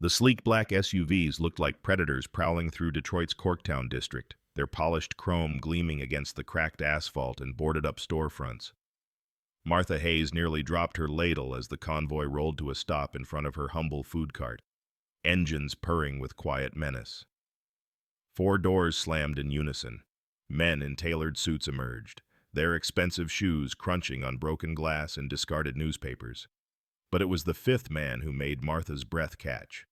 The sleek black SUVs looked like predators prowling through Detroit's Corktown district, their polished chrome gleaming against the cracked asphalt and boarded-up storefronts. Martha Hayes nearly dropped her ladle as the convoy rolled to a stop in front of her humble food cart, engines purring with quiet menace. Four doors slammed in unison. Men in tailored suits emerged, their expensive shoes crunching on broken glass and discarded newspapers. But it was the fifth man who made Martha's breath catch.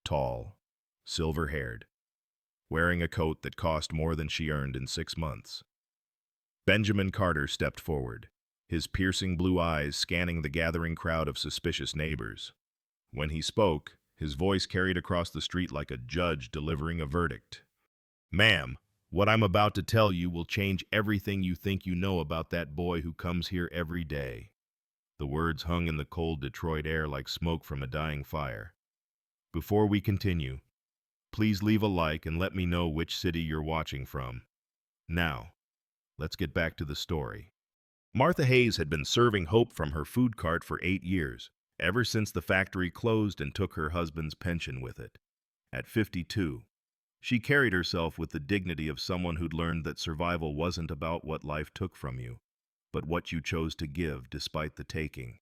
Tall, silver-haired, wearing a coat that cost more than she earned in 6 months. Benjamin Carter stepped forward, his piercing blue eyes scanning the gathering crowd of suspicious neighbors. When he spoke, his voice carried across the street like a judge delivering a verdict. "Ma'am, what I'm about to tell you will change everything you think you know about that boy who comes here every day." The words hung in the cold Detroit air like smoke from a dying fire. Before we continue, please leave a like and let me know which city you're watching from. Now, let's get back to the story. Martha Hayes had been serving hope from her food cart for 8 years, ever since the factory closed and took her husband's pension with it. At 52, she carried herself with the dignity of someone who'd learned that survival wasn't about what life took from you, but what you chose to give despite the taking.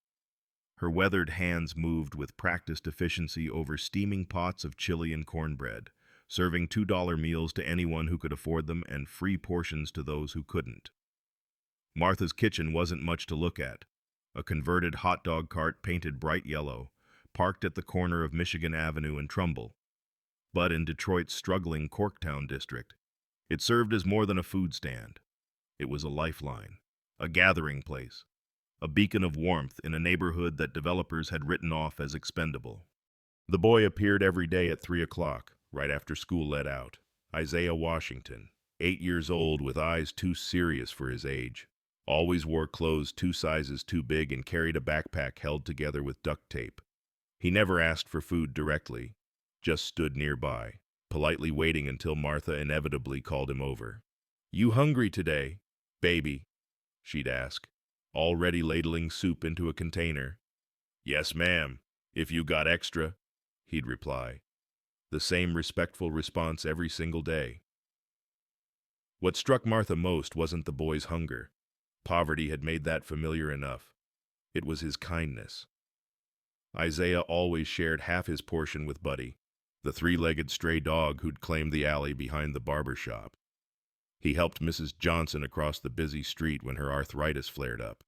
Her weathered hands moved with practiced efficiency over steaming pots of chili and cornbread, serving $2 meals to anyone who could afford them and free portions to those who couldn't. Martha's kitchen wasn't much to look at. A converted hot dog cart painted bright yellow, parked at the corner of Michigan Avenue and Trumbull. But in Detroit's struggling Corktown district, it served as more than a food stand. It was a lifeline, a gathering place, a beacon of warmth in a neighborhood that developers had written off as expendable. The boy appeared every day at 3 o'clock, right after school let out. Isaiah Washington, 8 years old with eyes too serious for his age, always wore clothes 2 sizes too big and carried a backpack held together with duct tape. He never asked for food directly, just stood nearby, politely waiting until Martha inevitably called him over. "You hungry today, baby?" she'd ask, already ladling soup into a container. "Yes, ma'am, if you got extra," he'd reply. The same respectful response every single day. What struck Martha most wasn't the boy's hunger. Poverty had made that familiar enough. It was his kindness. Isaiah always shared half his portion with Buddy, the 3-legged stray dog who'd claimed the alley behind the barber shop. He helped Mrs. Johnson across the busy street when her arthritis flared up.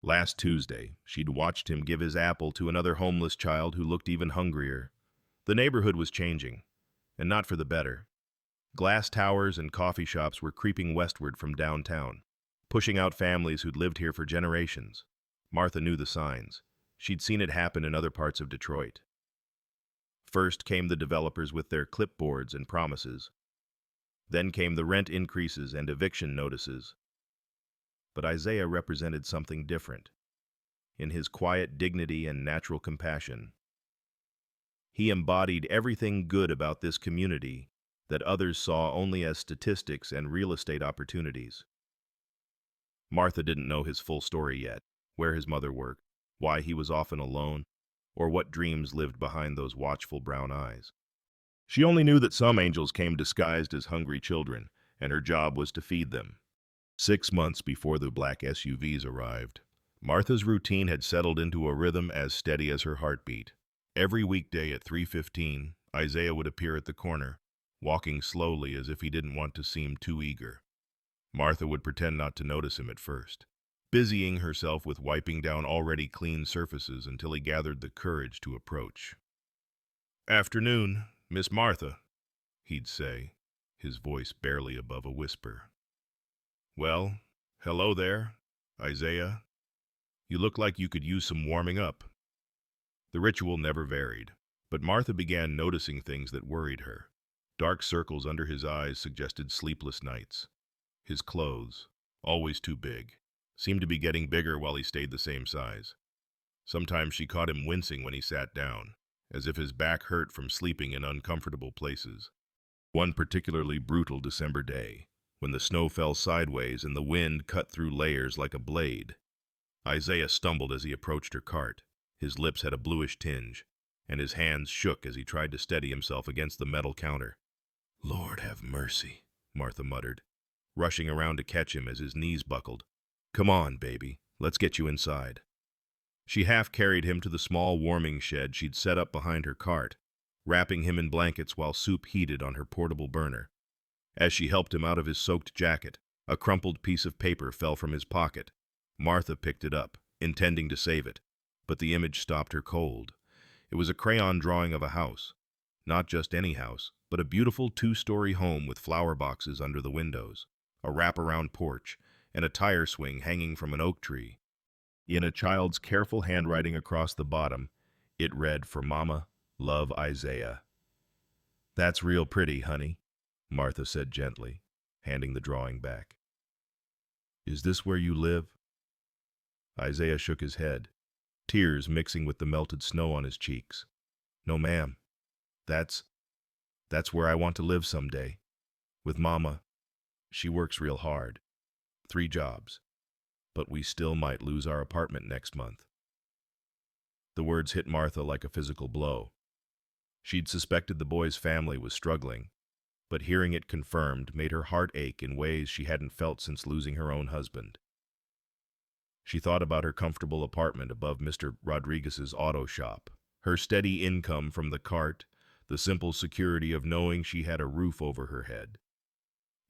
Last Tuesday, she'd watched him give his apple to another homeless child who looked even hungrier. The neighborhood was changing, and not for the better. Glass towers and coffee shops were creeping westward from downtown, pushing out families who'd lived here for generations. Martha knew the signs. She'd seen it happen in other parts of Detroit. First came the developers with their clipboards and promises. Then came the rent increases and eviction notices. But Isaiah represented something different. In his quiet dignity and natural compassion, he embodied everything good about this community that others saw only as statistics and real estate opportunities. Martha didn't know his full story yet, where his mother worked, why he was often alone, or what dreams lived behind those watchful brown eyes. She only knew that some angels came disguised as hungry children, and her job was to feed them. 6 months before the black SUVs arrived, Martha's routine had settled into a rhythm as steady as her heartbeat. Every weekday at 3:15, Isaiah would appear at the corner, walking slowly as if he didn't want to seem too eager. Martha would pretend not to notice him at first, busying herself with wiping down already clean surfaces until he gathered the courage to approach. "Afternoon, Miss Martha," he'd say, his voice barely above a whisper. "Well, hello there, Isaiah. You look like you could use some warming up." The ritual never varied, but Martha began noticing things that worried her. Dark circles under his eyes suggested sleepless nights. His clothes, always too big, seemed to be getting bigger while he stayed the same size. Sometimes she caught him wincing when he sat down, as if his back hurt from sleeping in uncomfortable places. One particularly brutal December day, when the snow fell sideways and the wind cut through layers like a blade, Isaiah stumbled as he approached her cart. His lips had a bluish tinge, and his hands shook as he tried to steady himself against the metal counter. "Lord have mercy," Martha muttered, rushing around to catch him as his knees buckled. "Come on, baby, let's get you inside." She half carried him to the small warming shed she'd set up behind her cart, wrapping him in blankets while soup heated on her portable burner. As she helped him out of his soaked jacket, a crumpled piece of paper fell from his pocket. Martha picked it up, intending to save it, but the image stopped her cold. It was a crayon drawing of a house. Not just any house, but a beautiful two-story home with flower boxes under the windows, a wraparound porch, and a tire swing hanging from an oak tree. In a child's careful handwriting across the bottom, it read, "For Mama, love, Isaiah." "That's real pretty, honey," Martha said gently, handing the drawing back. "Is this where you live?" Isaiah shook his head, tears mixing with the melted snow on his cheeks. "No, ma'am. That's where I want to live someday. With Mama. She works real hard. 3 jobs. But we still might lose our apartment next month." The words hit Martha like a physical blow. She'd suspected the boy's family was struggling, but hearing it confirmed made her heart ache in ways she hadn't felt since losing her own husband. She thought about her comfortable apartment above Mr. Rodriguez's auto shop, her steady income from the cart, the simple security of knowing she had a roof over her head.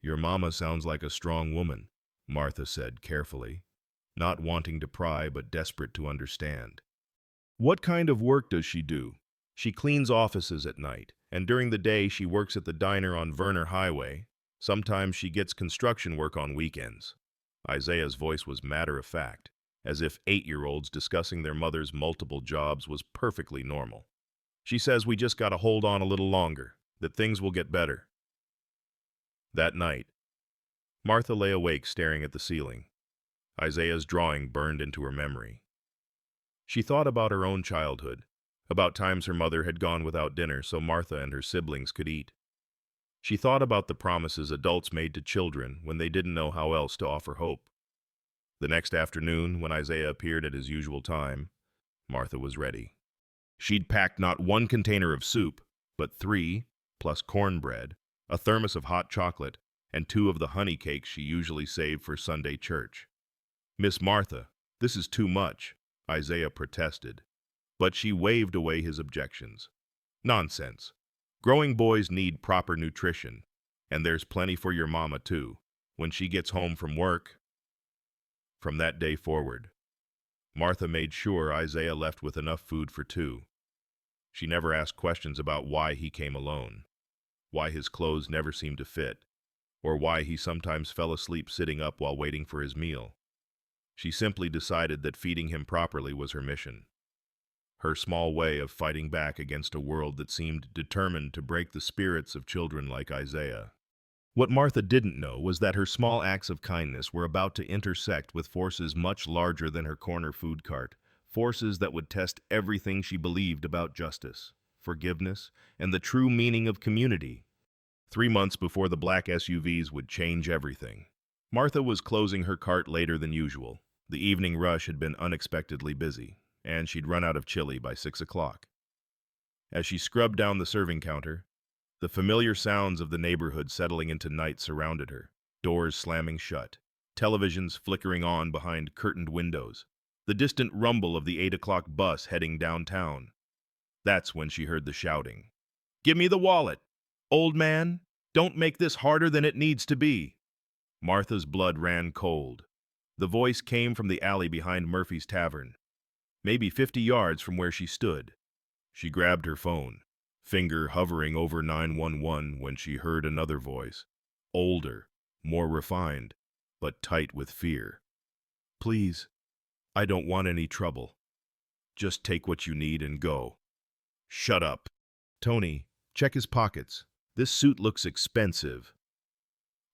"Your mama sounds like a strong woman," Martha said carefully, not wanting to pry but desperate to understand. "What kind of work does she do?" "She cleans offices at night, and during the day she works at the diner on Verner Highway. Sometimes she gets construction work on weekends." Isaiah's voice was matter-of-fact, as if 8-year-olds discussing their mother's multiple jobs was perfectly normal. "She says we just gotta hold on a little longer, that things will get better." That night, Martha lay awake staring at the ceiling. Isaiah's drawing burned into her memory. She thought about her own childhood, about times her mother had gone without dinner so Martha and her siblings could eat. She thought about the promises adults made to children when they didn't know how else to offer hope. The next afternoon, when Isaiah appeared at his usual time, Martha was ready. She'd packed not 1 container of soup, but 3, plus cornbread, a thermos of hot chocolate, and 2 of the honey cakes she usually saved for Sunday church. "Miss Martha, this is too much," Isaiah protested, but she waved away his objections. "Nonsense. Growing boys need proper nutrition, and there's plenty for your mama, too, when she gets home from work." From that day forward, Martha made sure Isaiah left with enough food for 2. She never asked questions about why he came alone, why his clothes never seemed to fit, or why he sometimes fell asleep sitting up while waiting for his meal. She simply decided that feeding him properly was her mission, her small way of fighting back against a world that seemed determined to break the spirits of children like Isaiah. What Martha didn't know was that her small acts of kindness were about to intersect with forces much larger than her corner food cart, forces that would test everything she believed about justice, forgiveness, and the true meaning of community. 3 months before the black SUVs would change everything. Martha was closing her cart later than usual. The evening rush had been unexpectedly busy, and she'd run out of chili by 6 o'clock. As she scrubbed down the serving counter, the familiar sounds of the neighborhood settling into night surrounded her, doors slamming shut, televisions flickering on behind curtained windows, the distant rumble of the 8 o'clock bus heading downtown. That's when she heard the shouting. "Give me the wallet! Old man, don't make this harder than it needs to be!" Martha's blood ran cold. The voice came from the alley behind Murphy's Tavern, maybe 50 yards from where she stood. She grabbed her phone, finger hovering over 911 when she heard another voice, older, more refined, but tight with fear. "Please, I don't want any trouble. Just take what you need and go." "Shut up. Tony, check his pockets. This suit looks expensive."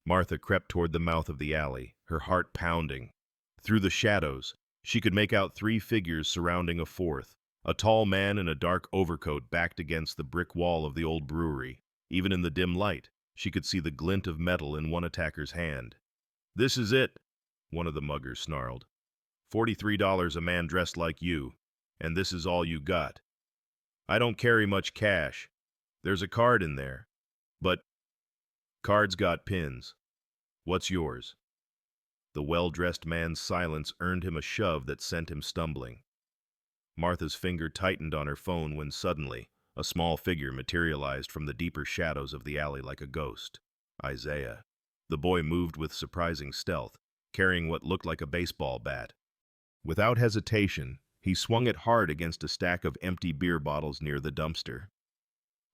Martha crept toward the mouth of the alley, her heart pounding. Through the shadows, she could make out 3 figures surrounding a fourth, a tall man in a dark overcoat backed against the brick wall of the old brewery. Even in the dim light, she could see the glint of metal in one attacker's hand. "This is it," one of the muggers snarled. $43 a man dressed like you, and this is all you got." I don't carry much cash. There's a card in there. But cards got pins. What's yours? The well-dressed man's silence earned him a shove that sent him stumbling. Martha's finger tightened on her phone when suddenly a small figure materialized from the deeper shadows of the alley like a ghost. Isaiah. The boy moved with surprising stealth, carrying what looked like a baseball bat. Without hesitation, he swung it hard against a stack of empty beer bottles near the dumpster.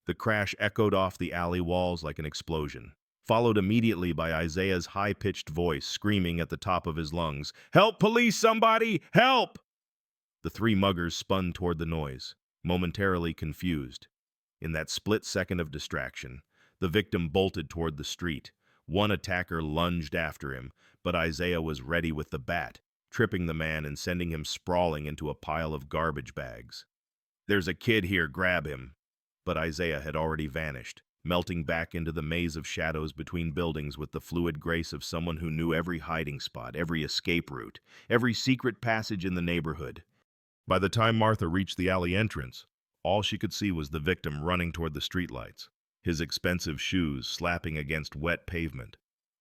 The crash echoed off the alley walls like an explosion, followed immediately by Isaiah's high-pitched voice screaming at the top of his lungs, "Help, police, somebody! Help!" The three muggers spun toward the noise, momentarily confused. In that split second of distraction, the victim bolted toward the street. One attacker lunged after him, but Isaiah was ready with the bat, tripping the man and sending him sprawling into a pile of garbage bags. "There's a kid here, grab him." But Isaiah had already vanished, melting back into the maze of shadows between buildings with the fluid grace of someone who knew every hiding spot, every escape route, every secret passage in the neighborhood. By the time Martha reached the alley entrance, all she could see was the victim running toward the streetlights, his expensive shoes slapping against wet pavement.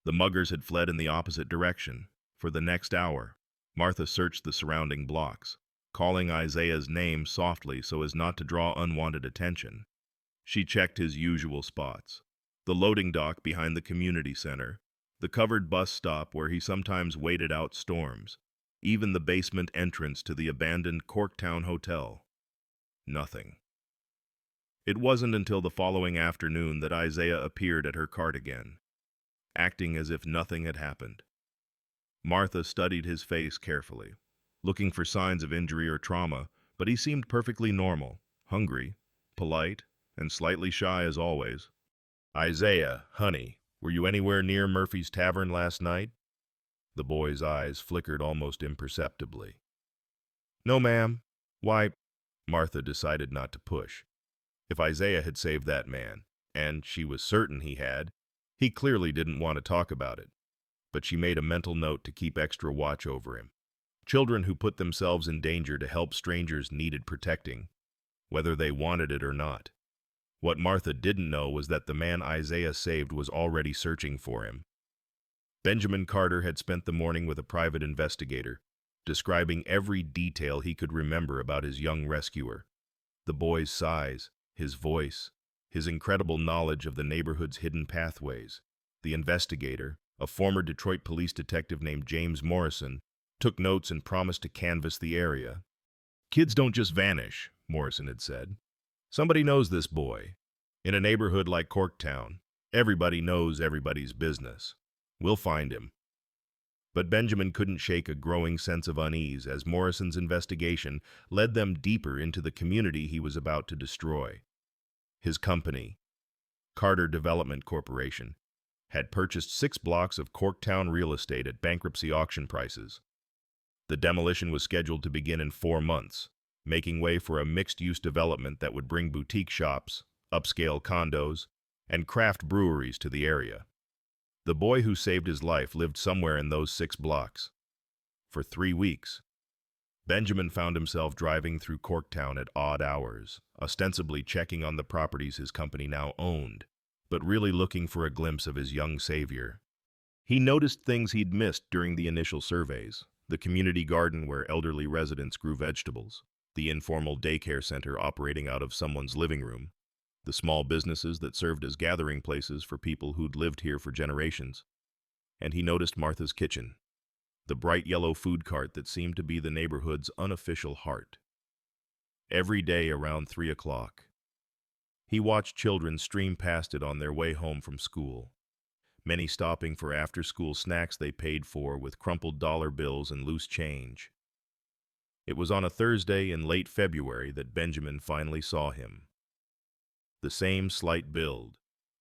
The muggers had fled in the opposite direction. For the next hour, Martha searched the surrounding blocks, calling Isaiah's name softly so as not to draw unwanted attention. She checked his usual spots: the loading dock behind the community center, the covered bus stop where he sometimes waited out storms, even the basement entrance to the abandoned Corktown Hotel. Nothing. It wasn't until the following afternoon that Isaiah appeared at her cart again, acting as if nothing had happened. Martha studied his face carefully, looking for signs of injury or trauma, but he seemed perfectly normal, hungry, polite, and slightly shy as always. "Isaiah, honey, were you anywhere near Murphy's Tavern last night?" The boy's eyes flickered almost imperceptibly. "No, ma'am." "Why?" Martha decided not to push. If Isaiah had saved that man, and she was certain he had, he clearly didn't want to talk about it. But she made a mental note to keep extra watch over him. Children who put themselves in danger to help strangers needed protecting, whether they wanted it or not. What Martha didn't know was that the man Isaiah saved was already searching for him. Benjamin Carter had spent the morning with a private investigator, describing every detail he could remember about his young rescuer. The boy's size, his voice, his incredible knowledge of the neighborhood's hidden pathways. The investigator, a former Detroit police detective named James Morrison, took notes and promised to canvass the area. "Kids don't just vanish," Morrison had said. "Somebody knows this boy. In a neighborhood like Corktown, everybody knows everybody's business. We'll find him." But Benjamin couldn't shake a growing sense of unease as Morrison's investigation led them deeper into the community he was about to destroy. His company, Carter Development Corporation, had purchased 6 blocks of Corktown real estate at bankruptcy auction prices. The demolition was scheduled to begin in 4 months, making way for a mixed-use development that would bring boutique shops, upscale condos, and craft breweries to the area. The boy who saved his life lived somewhere in those 6 blocks. For 3 weeks, Benjamin found himself driving through Corktown at odd hours, ostensibly checking on the properties his company now owned, but really looking for a glimpse of his young savior. He noticed things he'd missed during the initial surveys: the community garden where elderly residents grew vegetables, the informal daycare center operating out of someone's living room, the small businesses that served as gathering places for people who'd lived here for generations. And he noticed Martha's kitchen, the bright yellow food cart that seemed to be the neighborhood's unofficial heart. Every day around 3 o'clock, he watched children stream past it on their way home from school, many stopping for after-school snacks they paid for with crumpled dollar bills and loose change. It was on a Thursday in late February that Benjamin finally saw him. The same slight build,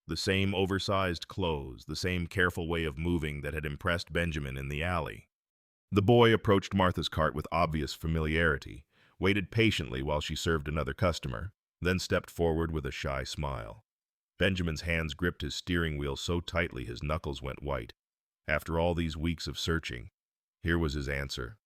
the same oversized clothes, the same careful way of moving that had impressed Benjamin in the alley. The boy approached Martha's cart with obvious familiarity, waited patiently while she served another customer, then stepped forward with a shy smile. Benjamin's hands gripped his steering wheel so tightly his knuckles went white. After all these weeks of searching, here was his answer.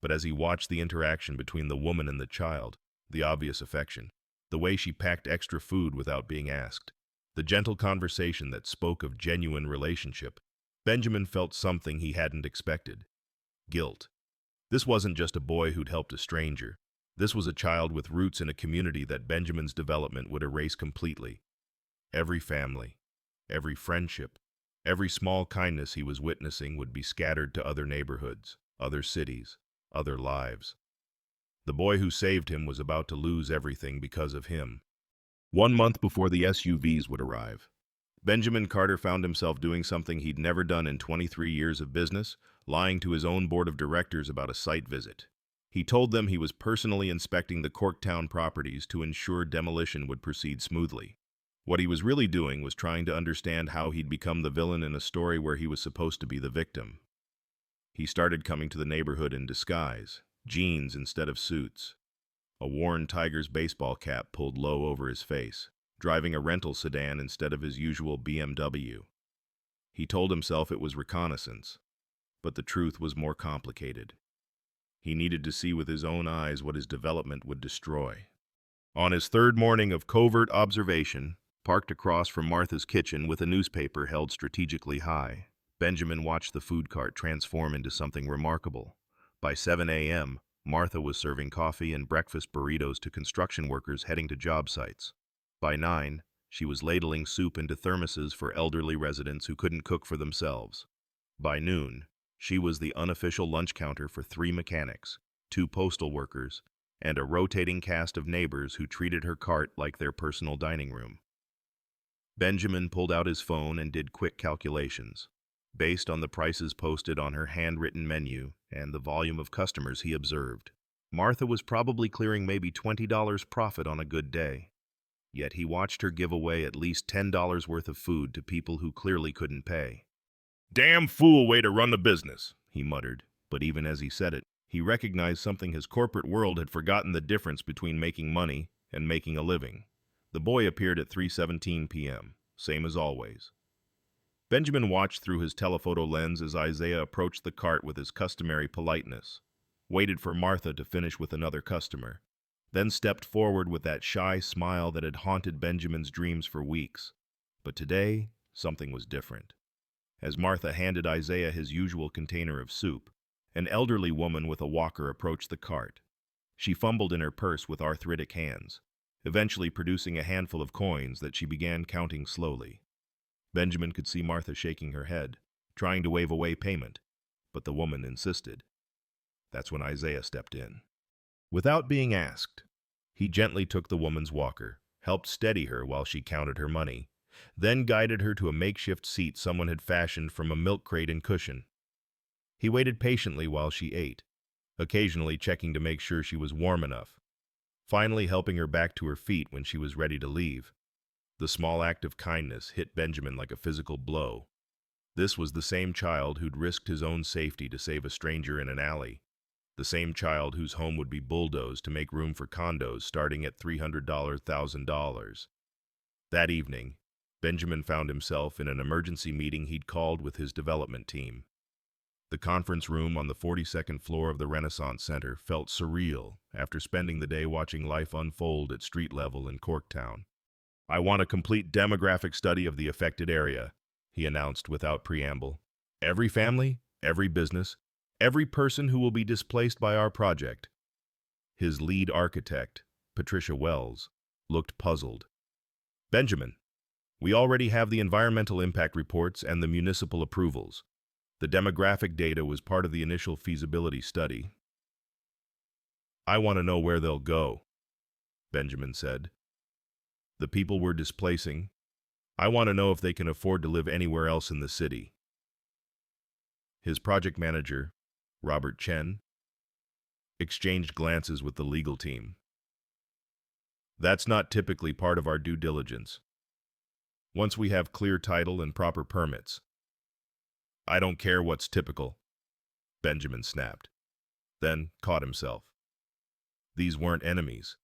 But as he watched the interaction between the woman and the child, the obvious affection, The way she packed extra food without being asked. The gentle conversation that spoke of genuine relationship. Benjamin felt something he hadn't expected. Guilt. This wasn't just a boy who'd helped a stranger. This was a child with roots in a community that Benjamin's development would erase completely. Every family, every friendship, every small kindness he was witnessing would be scattered to other neighborhoods, other cities, other lives. The boy who saved him was about to lose everything because of him. 1 month before the SUVs would arrive, Benjamin Carter found himself doing something he'd never done in 23 years of business, lying to his own board of directors about a site visit. He told them he was personally inspecting the Corktown properties to ensure demolition would proceed smoothly. What he was really doing was trying to understand how he'd become the villain in a story where he was supposed to be the victim. He started coming to the neighborhood in disguise, jeans instead of suits, a worn Tigers baseball cap pulled low over his face, driving a rental sedan instead of his usual BMW. He told himself it was reconnaissance, but the truth was more complicated. He needed to see with his own eyes what his development would destroy. On his third morning of covert observation, parked across from Martha's kitchen with a newspaper held strategically high, Benjamin watched the food cart transform into something remarkable. By 7 a.m., Martha was serving coffee and breakfast burritos to construction workers heading to job sites. By 9, she was ladling soup into thermoses for elderly residents who couldn't cook for themselves. By noon, she was the unofficial lunch counter for 3 mechanics, 2 postal workers, and a rotating cast of neighbors who treated her cart like their personal dining room. Benjamin pulled out his phone and did quick calculations. Based on the prices posted on her handwritten menu and the volume of customers he observed, Martha was probably clearing maybe $20 profit on a good day. Yet he watched her give away at least $10 worth of food to people who clearly couldn't pay. "Damn fool way to run the business," he muttered, but even as he said it, he recognized something his corporate world had forgotten: the difference between making money and making a living. The boy appeared at 3:17 p.m., same as always. Benjamin watched through his telephoto lens as Isaiah approached the cart with his customary politeness, waited for Martha to finish with another customer, then stepped forward with that shy smile that had haunted Benjamin's dreams for weeks. But today, something was different. As Martha handed Isaiah his usual container of soup, an elderly woman with a walker approached the cart. She fumbled in her purse with arthritic hands, eventually producing a handful of coins that she began counting slowly. Benjamin could see Martha shaking her head, trying to wave away payment, but the woman insisted. That's when Isaiah stepped in. Without being asked, he gently took the woman's walker, helped steady her while she counted her money, then guided her to a makeshift seat someone had fashioned from a milk crate and cushion. He waited patiently while she ate, occasionally checking to make sure she was warm enough, finally helping her back to her feet when she was ready to leave. The small act of kindness hit Benjamin like a physical blow. This was the same child who'd risked his own safety to save a stranger in an alley, the same child whose home would be bulldozed to make room for condos starting at $300,000. That evening, Benjamin found himself in an emergency meeting he'd called with his development team. The conference room on the 42nd floor of the Renaissance Center felt surreal after spending the day watching life unfold at street level in Corktown. "I want a complete demographic study of the affected area," he announced without preamble. "Every family, every business, every person who will be displaced by our project." His lead architect, Patricia Wells, looked puzzled. "Benjamin, we already have the environmental impact reports and the municipal approvals. The demographic data was part of the initial feasibility study." "I want to know where they'll go," Benjamin said. "The people we're displacing, I want to know if they can afford to live anywhere else in the city." His project manager, Robert Chen, exchanged glances with the legal team. "That's not typically part of our due diligence. Once we have clear title and proper permits." "I don't care what's typical," Benjamin snapped, then caught himself. These weren't enemies.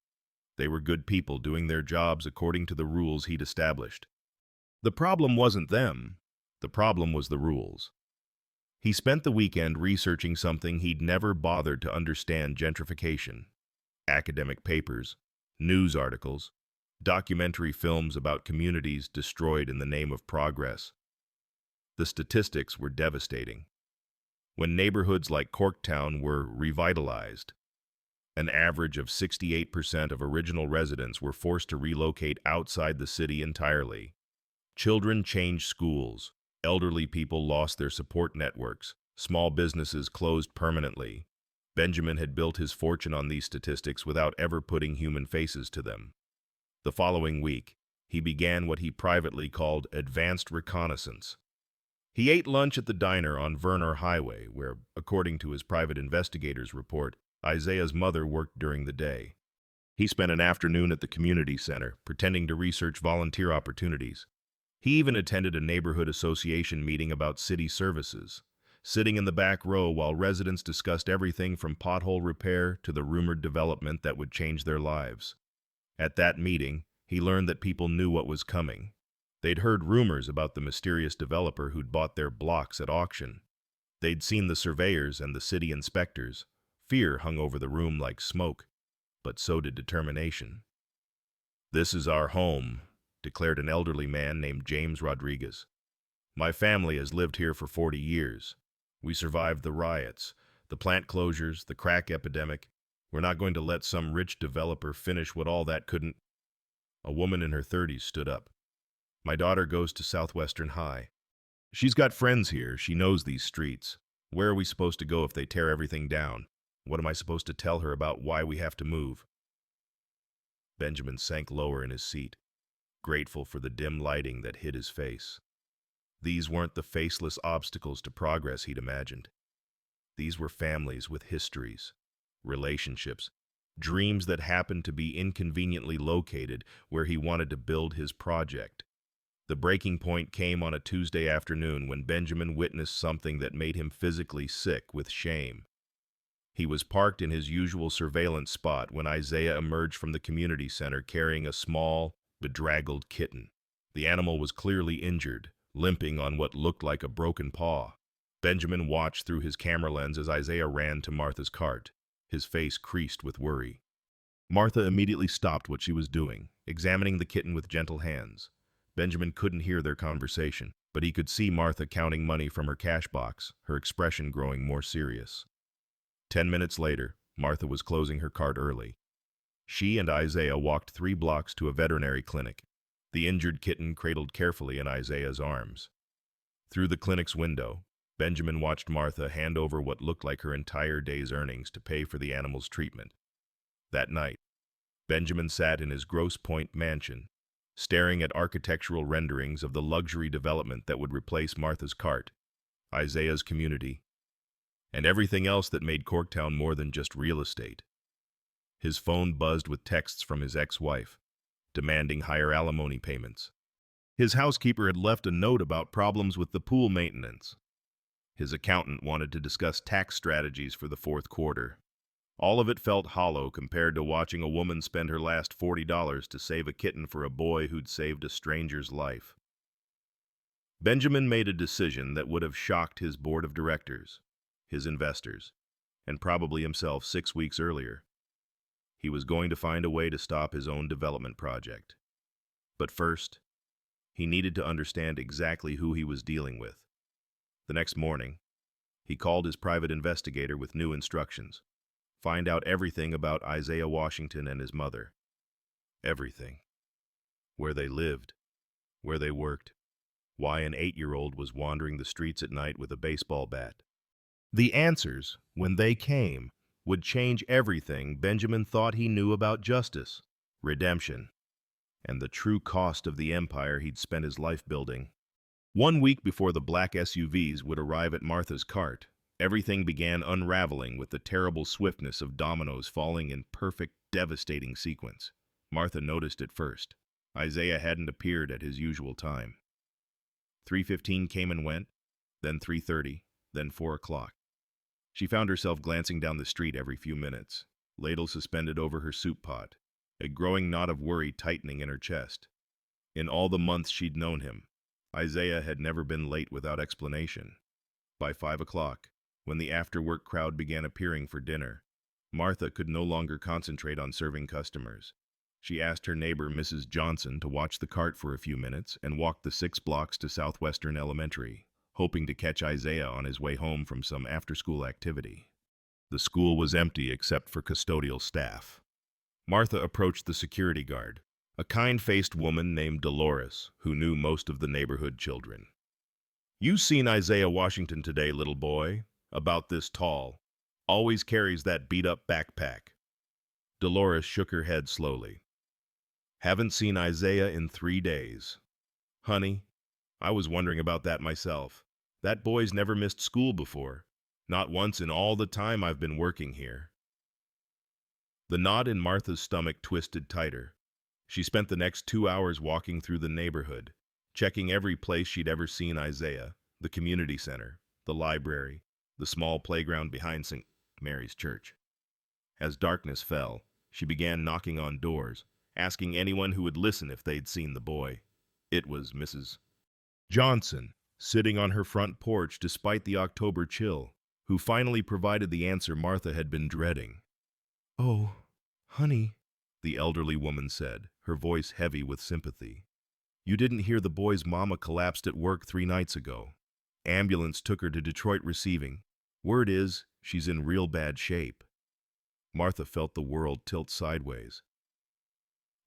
They were good people doing their jobs according to the rules he'd established. The problem wasn't them. The problem was the rules. He spent the weekend researching something he'd never bothered to understand: gentrification. Academic papers, News articles, documentary films about communities destroyed in the name of progress. The statistics were devastating. When neighborhoods like Corktown were revitalized, an average of 68% of original residents were forced to relocate outside the city entirely. Children changed schools, elderly people lost their support networks, small businesses closed permanently. Benjamin had built his fortune on these statistics without ever putting human faces to them. The following week, he began what he privately called advanced reconnaissance. He ate lunch at the diner on Verner Highway, where, according to his private investigator's report, Isaiah's mother worked during the day. He spent an afternoon at the community center, pretending to research volunteer opportunities. He even attended a neighborhood association meeting about city services, sitting in the back row while residents discussed everything from pothole repair to the rumored development that would change their lives. At that meeting, he learned that people knew what was coming. They'd heard rumors about the mysterious developer who'd bought their blocks at auction. They'd seen the surveyors and the city inspectors. Fear hung over the room like smoke, but so did determination. "This is our home," declared an elderly man named James Rodriguez. "My family has lived here for 40 years. We survived the riots, the plant closures, the crack epidemic. We're not going to let some rich developer finish what all that couldn't." A woman in her 30s stood up. "My daughter goes to Southwestern High. She's got friends here. She knows these streets. Where are we supposed to go if they tear everything down? What am I supposed to tell her about why we have to move?" Benjamin sank lower in his seat, grateful for the dim lighting that hid his face. These weren't the faceless obstacles to progress he'd imagined. These were families with histories, relationships, dreams that happened to be inconveniently located where he wanted to build his project. The breaking point came on a Tuesday afternoon when Benjamin witnessed something that made him physically sick with shame. He was parked in his usual surveillance spot when Isaiah emerged from the community center carrying a small, bedraggled kitten. The animal was clearly injured, limping on what looked like a broken paw. Benjamin watched through his camera lens as Isaiah ran to Martha's cart, his face creased with worry. Martha immediately stopped what she was doing, examining the kitten with gentle hands. Benjamin couldn't hear their conversation, but he could see Martha counting money from her cash box, her expression growing more serious. 10 minutes later, Martha was closing her cart early. She and Isaiah walked 3 blocks to a veterinary clinic, the injured kitten cradled carefully in Isaiah's arms. Through the clinic's window, Benjamin watched Martha hand over what looked like her entire day's earnings to pay for the animal's treatment. That night, Benjamin sat in his Grosse Pointe mansion, staring at architectural renderings of the luxury development that would replace Martha's cart, Isaiah's community, and everything else that made Corktown more than just real estate. His phone buzzed with texts from his ex-wife, demanding higher alimony payments. His housekeeper had left a note about problems with the pool maintenance. His accountant wanted to discuss tax strategies for the fourth quarter. All of it felt hollow compared to watching a woman spend her last $40 to save a kitten for a boy who'd saved a stranger's life. Benjamin made a decision that would have shocked his board of directors, his investors, and probably himself 6 weeks earlier. He was going to find a way to stop his own development project. But first, he needed to understand exactly who he was dealing with. The next morning, he called his private investigator with new instructions. Find out everything about Isaiah Washington and his mother. Everything. Where they lived, where they worked, why an 8-year-old was wandering the streets at night with a baseball bat. The answers, when they came, would change everything Benjamin thought he knew about justice, redemption, and the true cost of the empire he'd spent his life building. 1 week before the black SUVs would arrive at Martha's cart, everything began unraveling with the terrible swiftness of dominoes falling in perfect, devastating sequence. Martha noticed it first. Isaiah hadn't appeared at his usual time. 3:15 came and went, then 3:30, then 4 o'clock. She found herself glancing down the street every few minutes, ladle suspended over her soup pot, a growing knot of worry tightening in her chest. In all the months she'd known him, Isaiah had never been late without explanation. By 5 o'clock, when the after-work crowd began appearing for dinner, Martha could no longer concentrate on serving customers. She asked her neighbor, Mrs. Johnson, to watch the cart for a few minutes and walked the 6 blocks to Southwestern Elementary, hoping to catch Isaiah on his way home from some after-school activity. The school was empty except for custodial staff. Martha approached the security guard, a kind-faced woman named Dolores, who knew most of the neighborhood children. "You seen Isaiah Washington today, little boy? About this tall. Always carries that beat-up backpack." Dolores shook her head slowly. "Haven't seen Isaiah in 3 days. Honey, I was wondering about that myself. That boy's never missed school before. Not once in all the time I've been working here." The knot in Martha's stomach twisted tighter. She spent the next 2 hours walking through the neighborhood, checking every place she'd ever seen Isaiah: the community center, the library, the small playground behind St. Mary's Church. As darkness fell, she began knocking on doors, asking anyone who would listen if they'd seen the boy. It was Mrs. Johnson, sitting on her front porch despite the October chill, who finally provided the answer Martha had been dreading. "Oh, honey," the elderly woman said, her voice heavy with sympathy. "You didn't hear the boy's mama collapsed at work 3 nights ago. Ambulance took her to Detroit receiving. Word is, she's in real bad shape." Martha felt the world tilt sideways.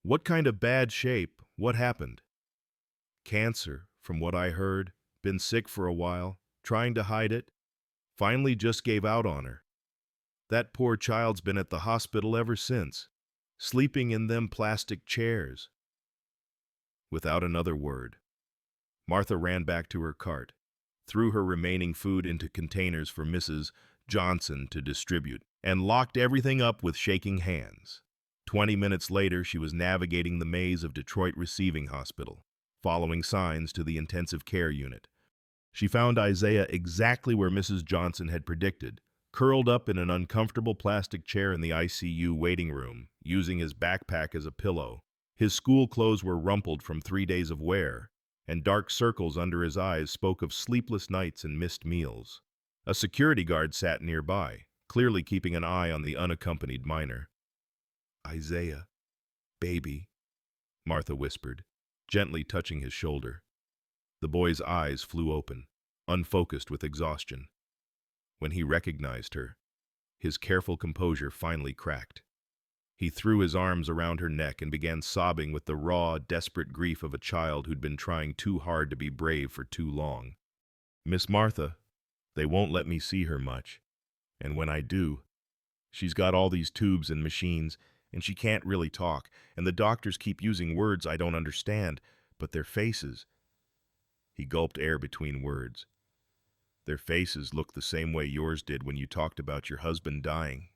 "What kind of bad shape? What happened?" "Cancer, from what I heard. Been sick for a while, trying to hide it. Finally just gave out on her. That poor child's been at the hospital ever since, sleeping in them plastic chairs." Without another word, Martha ran back to her cart, threw her remaining food into containers for Mrs. Johnson to distribute, and locked everything up with shaking hands. 20 minutes later, she was navigating the maze of Detroit Receiving Hospital, following signs to the intensive care unit. She found Isaiah exactly where Mrs. Johnson had predicted, curled up in an uncomfortable plastic chair in the ICU waiting room, using his backpack as a pillow. His school clothes were rumpled from 3 days of wear, and dark circles under his eyes spoke of sleepless nights and missed meals. A security guard sat nearby, clearly keeping an eye on the unaccompanied minor. "Isaiah, baby," Martha whispered, gently touching his shoulder. The boy's eyes flew open, unfocused with exhaustion. When he recognized her, his careful composure finally cracked. He threw his arms around her neck and began sobbing with the raw, desperate grief of a child who'd been trying too hard to be brave for too long. "Miss Martha, they won't let me see her much. And when I do, she's got all these tubes and machines, and she can't really talk, and the doctors keep using words I don't understand, but their faces—" He gulped air between words. "Their faces look the same way yours did when you talked about your husband dying."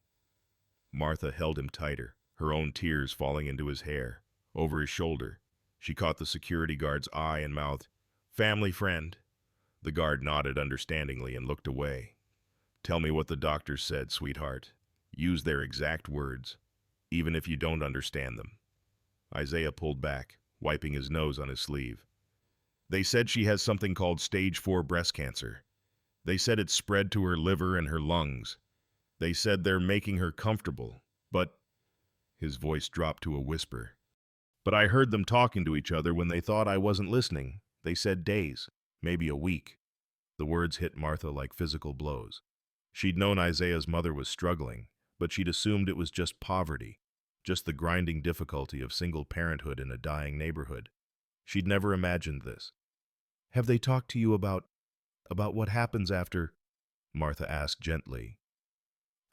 Martha held him tighter, her own tears falling into his hair. Over his shoulder, she caught the security guard's eye and mouthed, "Family friend." The guard nodded understandingly and looked away. "Tell me what the doctors said, sweetheart. Use their exact words, even if you don't understand them." Isaiah pulled back, wiping his nose on his sleeve. "They said she has something called stage 4 breast cancer. They said it's spread to her liver and her lungs. They said they're making her comfortable, but—" His voice dropped to a whisper. "But I heard them talking to each other when they thought I wasn't listening. They said days, maybe a week." The words hit Martha like physical blows. She'd known Isaiah's mother was struggling, but she'd assumed it was just poverty, just the grinding difficulty of single parenthood in a dying neighborhood. She'd never imagined this. "Have they talked to you about what happens after?" Martha asked gently.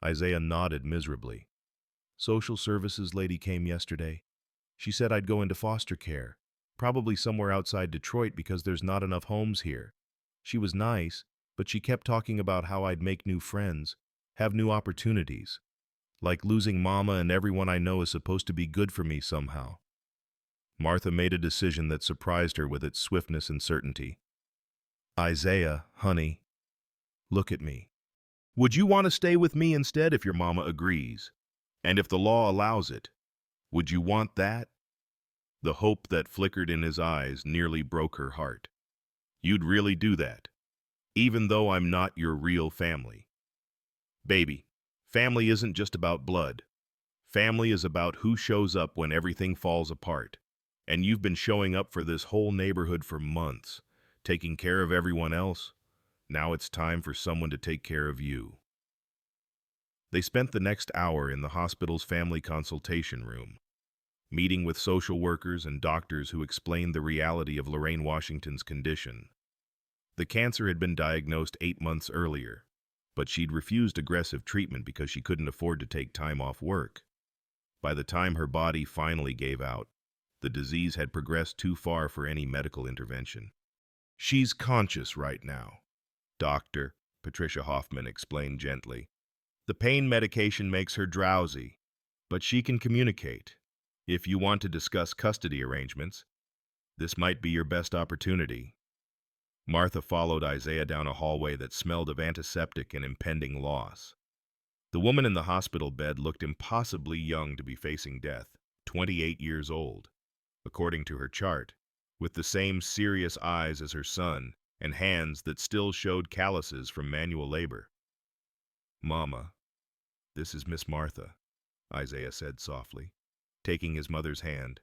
Isaiah nodded miserably. "Social services lady came yesterday. She said I'd go into foster care, probably somewhere outside Detroit because there's not enough homes here. She was nice, but she kept talking about how I'd make new friends, have new opportunities. Like losing Mama and everyone I know is supposed to be good for me somehow." Martha made a decision that surprised her with its swiftness and certainty. "Isaiah, honey, look at me. Would you want to stay with me instead if your mama agrees? And if the law allows it, would you want that?" The hope that flickered in his eyes nearly broke her heart. "You'd really do that, even though I'm not your real family?" "Baby, family isn't just about blood. Family is about who shows up when everything falls apart. And you've been showing up for this whole neighborhood for months, taking care of everyone else. Now it's time for someone to take care of you. They spent the next hour in the hospital's family consultation room, meeting with social workers and doctors who explained the reality of Lorraine Washington's condition. The cancer had been diagnosed 8 months earlier, but she'd refused aggressive treatment because she couldn't afford to take time off work. By the time her body finally gave out, the disease had progressed too far for any medical intervention. She's conscious right now, Dr. Patricia Hoffman explained gently. The pain medication makes her drowsy, but she can communicate. If you want to discuss custody arrangements, this might be your best opportunity. Martha followed Isaiah down a hallway that smelled of antiseptic and impending loss. The woman in the hospital bed looked impossibly young to be facing death, 28 years old, according to her chart, with the same serious eyes as her son and hands that still showed calluses from manual labor. "Mama, this is Miss Martha," Isaiah said softly, taking his mother's hand.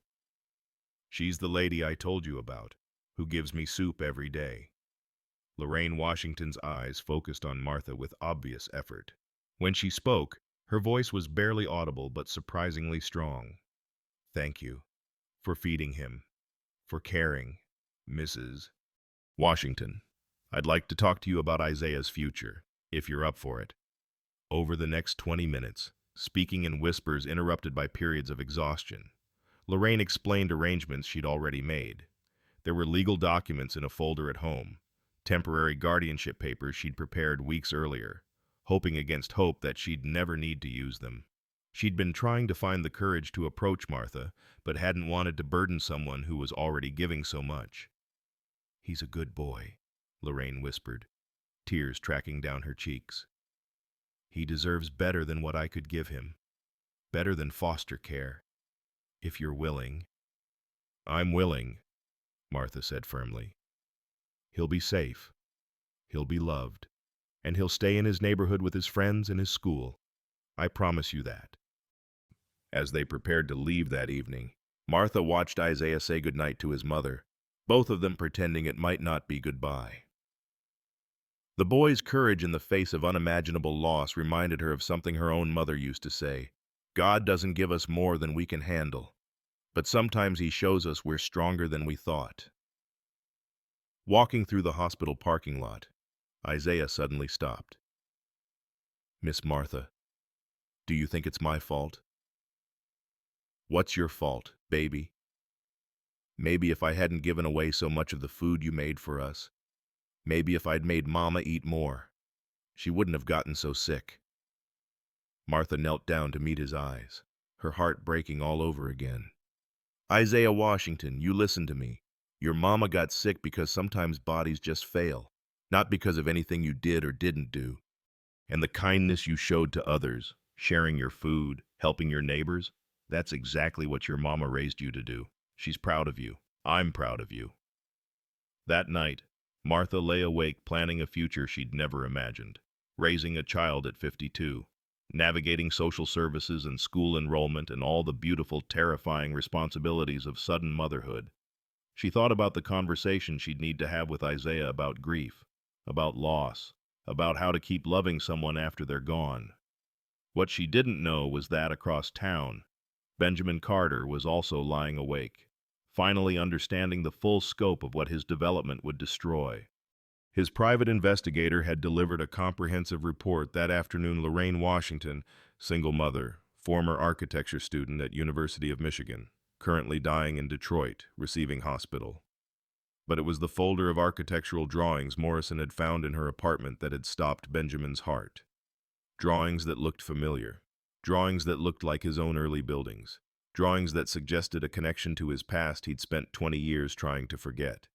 "She's the lady I told you about, who gives me soup every day." Lorraine Washington's eyes focused on Martha with obvious effort. When she spoke, her voice was barely audible but surprisingly strong. "Thank you for feeding him, for caring, Mrs. Washington. I'd like to talk to you about Isaiah's future, if you're up for it." Over the next 20 minutes, speaking in whispers interrupted by periods of exhaustion, Lorraine explained arrangements she'd already made. There were legal documents in a folder at home, temporary guardianship papers she'd prepared weeks earlier, hoping against hope that she'd never need to use them. She'd been trying to find the courage to approach Martha, but hadn't wanted to burden someone who was already giving so much. "He's a good boy," Lorraine whispered, tears tracking down her cheeks. "He deserves better than what I could give him, better than foster care, if you're willing." "I'm willing," Martha said firmly. "He'll be safe, he'll be loved, and he'll stay in his neighborhood with his friends and his school. I promise you that." As they prepared to leave that evening, Martha watched Isaiah say goodnight to his mother, both of them pretending it might not be goodbye. The boy's courage in the face of unimaginable loss reminded her of something her own mother used to say: "God doesn't give us more than we can handle, but sometimes he shows us we're stronger than we thought." Walking through the hospital parking lot, Isaiah suddenly stopped. "Miss Martha, do you think it's my fault?" "What's your fault, baby?" "Maybe if I hadn't given away so much of the food you made for us, maybe if I'd made Mama eat more, she wouldn't have gotten so sick." Martha knelt down to meet his eyes, her heart breaking all over again. "Isaiah Washington, you listen to me. Your mama got sick because sometimes bodies just fail, not because of anything you did or didn't do. And the kindness you showed to others, sharing your food, helping your neighbors, that's exactly what your mama raised you to do. She's proud of you. I'm proud of you." That night, Martha lay awake planning a future she'd never imagined, raising a child at 52, navigating social services and school enrollment and all the beautiful, terrifying responsibilities of sudden motherhood. She thought about the conversation she'd need to have with Isaiah about grief, about loss, about how to keep loving someone after they're gone. What she didn't know was that across town, Benjamin Carter was also lying awake, finally understanding the full scope of what his development would destroy. His private investigator had delivered a comprehensive report that afternoon. Lorraine Washington, single mother, former architecture student at University of Michigan, currently dying in Detroit, receiving hospital. But it was the folder of architectural drawings Morrison had found in her apartment that had stopped Benjamin's heart. Drawings that looked familiar, drawings that looked like his own early buildings, drawings that suggested a connection to his past he'd spent 20 years trying to forget.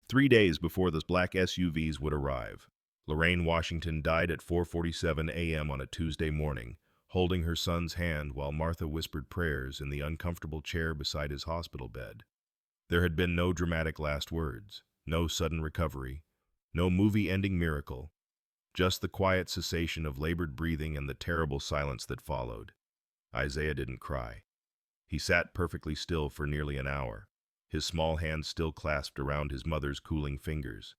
3 days before the black SUVs would arrive, Lorraine Washington died at 4:47 a.m. on a Tuesday morning, holding her son's hand while Martha whispered prayers in the uncomfortable chair beside his hospital bed. There had been no dramatic last words, no sudden recovery, no movie-ending miracle, just the quiet cessation of labored breathing and the terrible silence that followed. Isaiah didn't cry. He sat perfectly still for nearly an hour, his small hands still clasped around his mother's cooling fingers,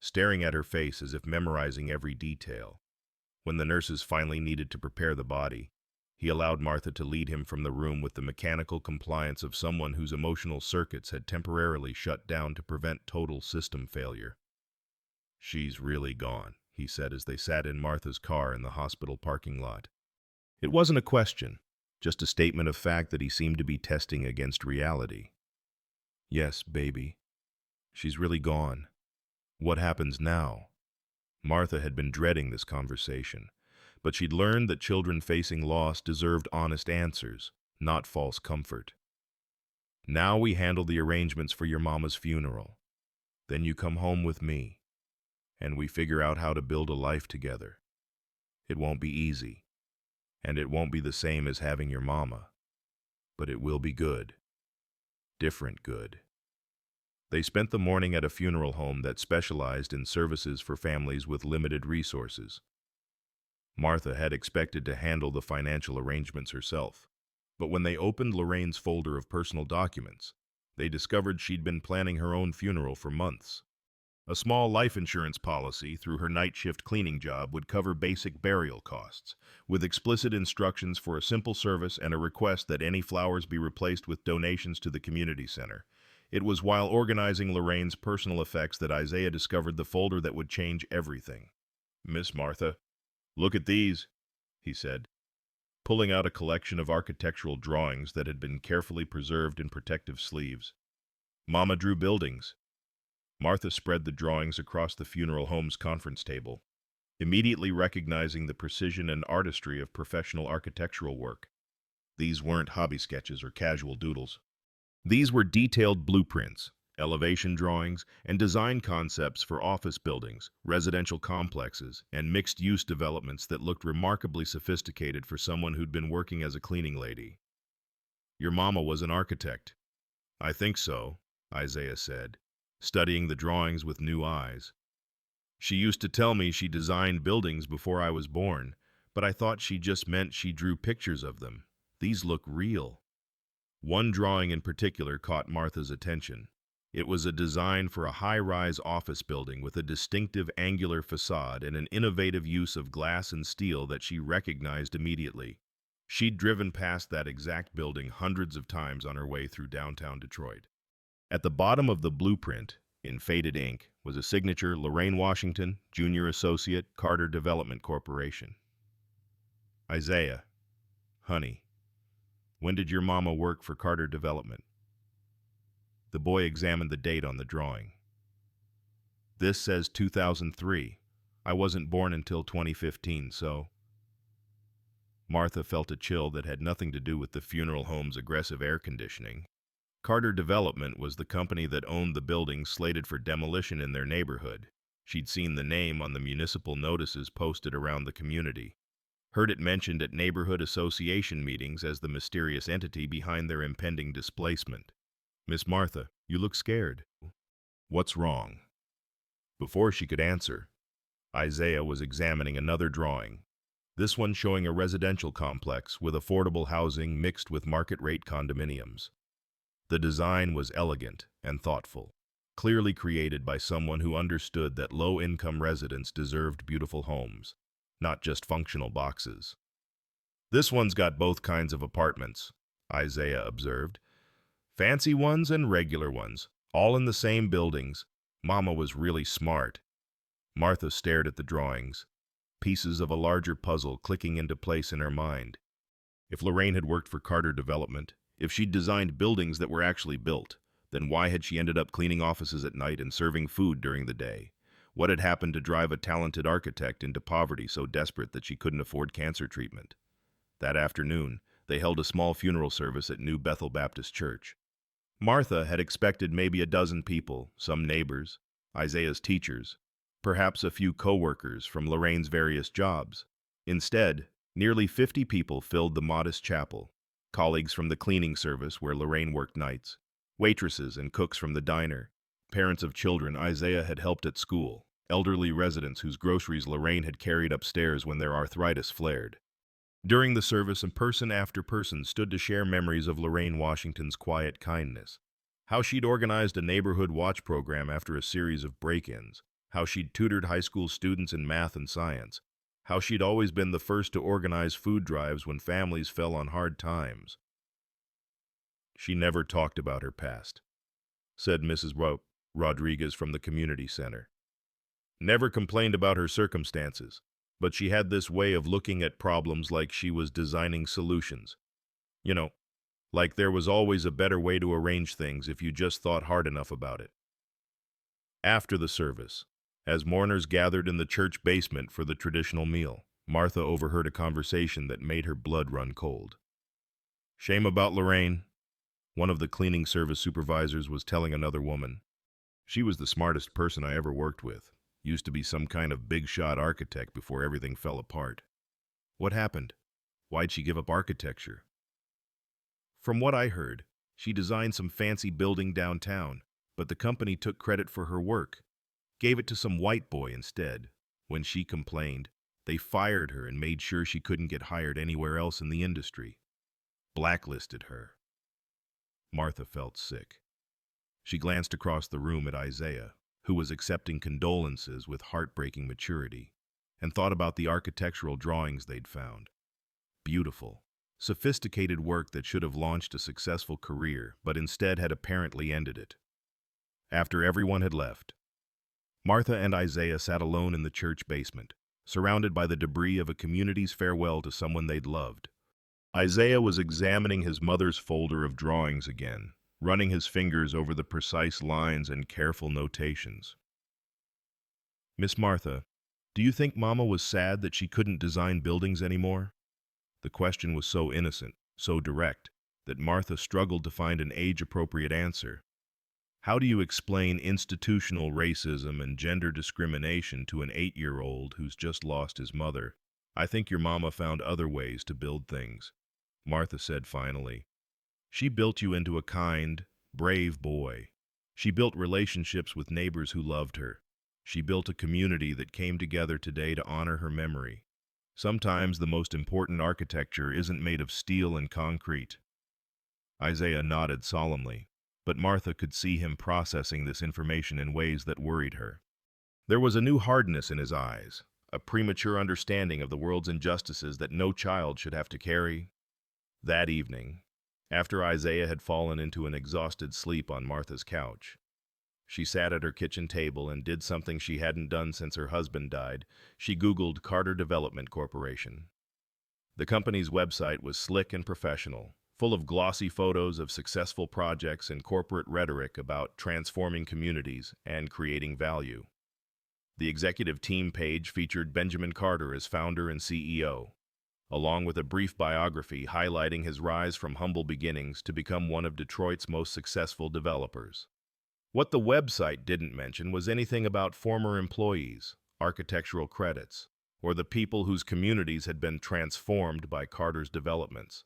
staring at her face as if memorizing every detail. When the nurses finally needed to prepare the body, he allowed Martha to lead him from the room with the mechanical compliance of someone whose emotional circuits had temporarily shut down to prevent total system failure. "She's really gone," he said as they sat in Martha's car in the hospital parking lot. It wasn't a question, just a statement of fact that he seemed to be testing against reality. "Yes, baby. She's really gone. What happens now?" Martha had been dreading this conversation, but she'd learned that children facing loss deserved honest answers, not false comfort. "Now we handle the arrangements for your mama's funeral. Then you come home with me, and we figure out how to build a life together. It won't be easy, and it won't be the same as having your mama, but it will be good. Different good." They spent the morning at a funeral home that specialized in services for families with limited resources. Martha had expected to handle the financial arrangements herself, but when they opened Lorraine's folder of personal documents, they discovered she'd been planning her own funeral for months. A small life insurance policy through her night shift cleaning job would cover basic burial costs, with explicit instructions for a simple service and a request that any flowers be replaced with donations to the community center. It was while organizing Lorraine's personal effects that Isaiah discovered the folder that would change everything. "Miss Martha, look at these," he said, pulling out a collection of architectural drawings that had been carefully preserved in protective sleeves. "Mama drew buildings." Martha spread the drawings across the funeral home's conference table, immediately recognizing the precision and artistry of professional architectural work. These weren't hobby sketches or casual doodles. These were detailed blueprints, elevation drawings, and design concepts for office buildings, residential complexes, and mixed-use developments that looked remarkably sophisticated for someone who'd been working as a cleaning lady. "Your mama was an architect." "I think so," Isaiah said, studying the drawings with new eyes. "She used to tell me she designed buildings before I was born, but I thought she just meant she drew pictures of them. These look real." One drawing in particular caught Martha's attention. It was a design for a high-rise office building with a distinctive angular facade and an innovative use of glass and steel that she recognized immediately. She'd driven past that exact building hundreds of times on her way through downtown Detroit. At the bottom of the blueprint, in faded ink, was a signature: Lorraine Washington, Junior Associate, Carter Development Corporation. "Isaiah, honey, when did your mama work for Carter Development?" The boy examined the date on the drawing. "This says 2003. I wasn't born until 2015, so..." Martha felt a chill that had nothing to do with the funeral home's aggressive air conditioning. Carter Development was the company that owned the buildings slated for demolition in their neighborhood. She'd seen the name on the municipal notices posted around the community, heard it mentioned at neighborhood association meetings as the mysterious entity behind their impending displacement. "Miss Martha, you look scared. What's wrong?" Before she could answer, Isaiah was examining another drawing, this one showing a residential complex with affordable housing mixed with market-rate condominiums. The design was elegant and thoughtful, clearly created by someone who understood that low-income residents deserved beautiful homes, not just functional boxes. "This one's got both kinds of apartments," Isaiah observed. "Fancy ones and regular ones, all in the same buildings. Mama was really smart." Martha stared at the drawings, pieces of a larger puzzle clicking into place in her mind. If Lorraine had worked for Carter Development, if she'd designed buildings that were actually built, then why had she ended up cleaning offices at night and serving food during the day? What had happened to drive a talented architect into poverty so desperate that she couldn't afford cancer treatment? That afternoon, they held a small funeral service at New Bethel Baptist Church. Martha had expected maybe a dozen people, some neighbors, Isaiah's teachers, perhaps a few co-workers from Lorraine's various jobs. Instead, nearly 50 people filled the modest chapel: colleagues from the cleaning service where Lorraine worked nights, waitresses and cooks from the diner, parents of children Isaiah had helped at school, elderly residents whose groceries Lorraine had carried upstairs when their arthritis flared. During the service, person after person stood to share memories of Lorraine Washington's quiet kindness. How she'd organized a neighborhood watch program after a series of break-ins. How she'd tutored high school students in math and science. How she'd always been the first to organize food drives when families fell on hard times. She never talked about her past, said Mrs. Rodriguez from the community center. Never complained about her circumstances, but she had this way of looking at problems like she was designing solutions. You know, like there was always a better way to arrange things if you just thought hard enough about it. After the service, as mourners gathered in the church basement for the traditional meal, Martha overheard a conversation that made her blood run cold. "Shame about Lorraine," one of the cleaning service supervisors was telling another woman. "She was the smartest person I ever worked with. Used to be some kind of big-shot architect before everything fell apart." "What happened? Why'd she give up architecture?" "From what I heard, she designed some fancy building downtown, but the company took credit for her work. Gave it to some white boy instead. When she complained, they fired her and made sure she couldn't get hired anywhere else in the industry. Blacklisted her." Martha felt sick. She glanced across the room at Isaiah, who was accepting condolences with heartbreaking maturity, and thought about the architectural drawings they'd found. Beautiful, sophisticated work that should have launched a successful career, but instead had apparently ended it. After everyone had left, Martha and Isaiah sat alone in the church basement, surrounded by the debris of a community's farewell to someone they'd loved. Isaiah was examining his mother's folder of drawings again, running his fingers over the precise lines and careful notations. "Miss Martha, do you think Mama was sad that she couldn't design buildings anymore?" The question was so innocent, so direct, that Martha struggled to find an age-appropriate answer. How do you explain institutional racism and gender discrimination to an 8-year-old who's just lost his mother? "I think your mama found other ways to build things," Martha said finally. "She built you into a kind, brave boy. She built relationships with neighbors who loved her. She built a community that came together today to honor her memory. Sometimes the most important architecture isn't made of steel and concrete." Isaiah nodded solemnly, but Martha could see him processing this information in ways that worried her. There was a new hardness in his eyes, a premature understanding of the world's injustices that no child should have to carry. That evening, after Isaiah had fallen into an exhausted sleep on Martha's couch, she sat at her kitchen table and did something she hadn't done since her husband died. She Googled Carter Development Corporation. The company's website was slick and professional, full of glossy photos of successful projects and corporate rhetoric about transforming communities and creating value. The executive team page featured Benjamin Carter as founder and CEO, along with a brief biography highlighting his rise from humble beginnings to become one of Detroit's most successful developers. What the website didn't mention was anything about former employees, architectural credits, or the people whose communities had been transformed by Carter's developments.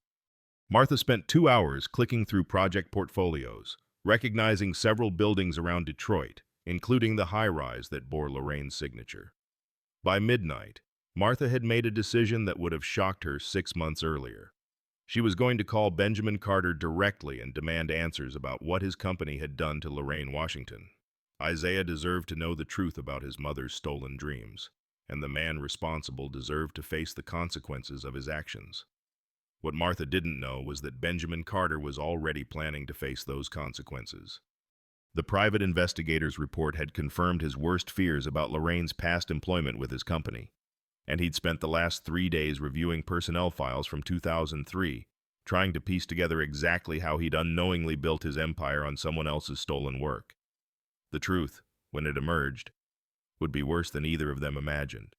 Martha spent 2 hours clicking through project portfolios, recognizing several buildings around Detroit, including the high-rise that bore Lorraine's signature. By midnight, Martha had made a decision that would have shocked her 6 months earlier. She was going to call Benjamin Carter directly and demand answers about what his company had done to Lorraine Washington. Isaiah deserved to know the truth about his mother's stolen dreams, and the man responsible deserved to face the consequences of his actions. What Martha didn't know was that Benjamin Carter was already planning to face those consequences. The private investigator's report had confirmed his worst fears about Lorraine's past employment with his company, and he'd spent the last 3 days reviewing personnel files from 2003, trying to piece together exactly how he'd unknowingly built his empire on someone else's stolen work. The truth, when it emerged, would be worse than either of them imagined.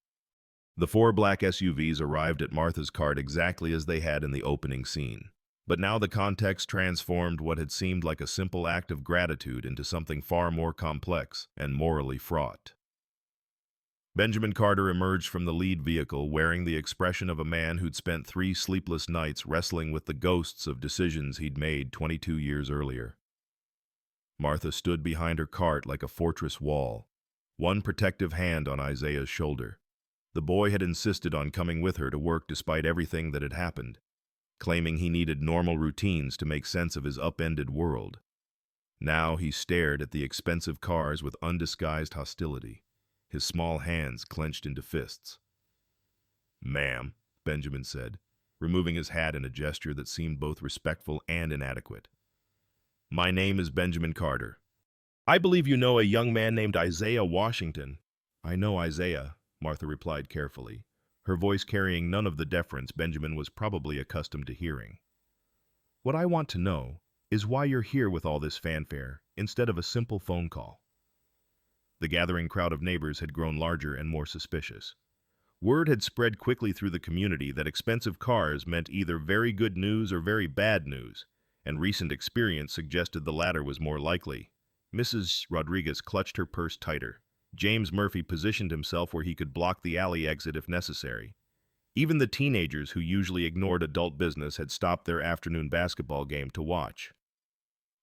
The 4 black SUVs arrived at Martha's cart exactly as they had in the opening scene. But now the context transformed what had seemed like a simple act of gratitude into something far more complex and morally fraught. Benjamin Carter emerged from the lead vehicle wearing the expression of a man who'd spent 3 sleepless nights wrestling with the ghosts of decisions he'd made 22 years earlier. Martha stood behind her cart like a fortress wall, one protective hand on Isaiah's shoulder. The boy had insisted on coming with her to work despite everything that had happened, claiming he needed normal routines to make sense of his upended world. Now he stared at the expensive cars with undisguised hostility, his small hands clenched into fists. "Ma'am," Benjamin said, removing his hat in a gesture that seemed both respectful and inadequate. "My name is Benjamin Carter. I believe you know a young man named Isaiah Washington." "I know Isaiah," Martha replied carefully, her voice carrying none of the deference Benjamin was probably accustomed to hearing. "What I want to know is why you're here with all this fanfare instead of a simple phone call." The gathering crowd of neighbors had grown larger and more suspicious. Word had spread quickly through the community that expensive cars meant either very good news or very bad news, and recent experience suggested the latter was more likely. Mrs. Rodriguez clutched her purse tighter. James Murphy positioned himself where he could block the alley exit if necessary. Even the teenagers who usually ignored adult business had stopped their afternoon basketball game to watch.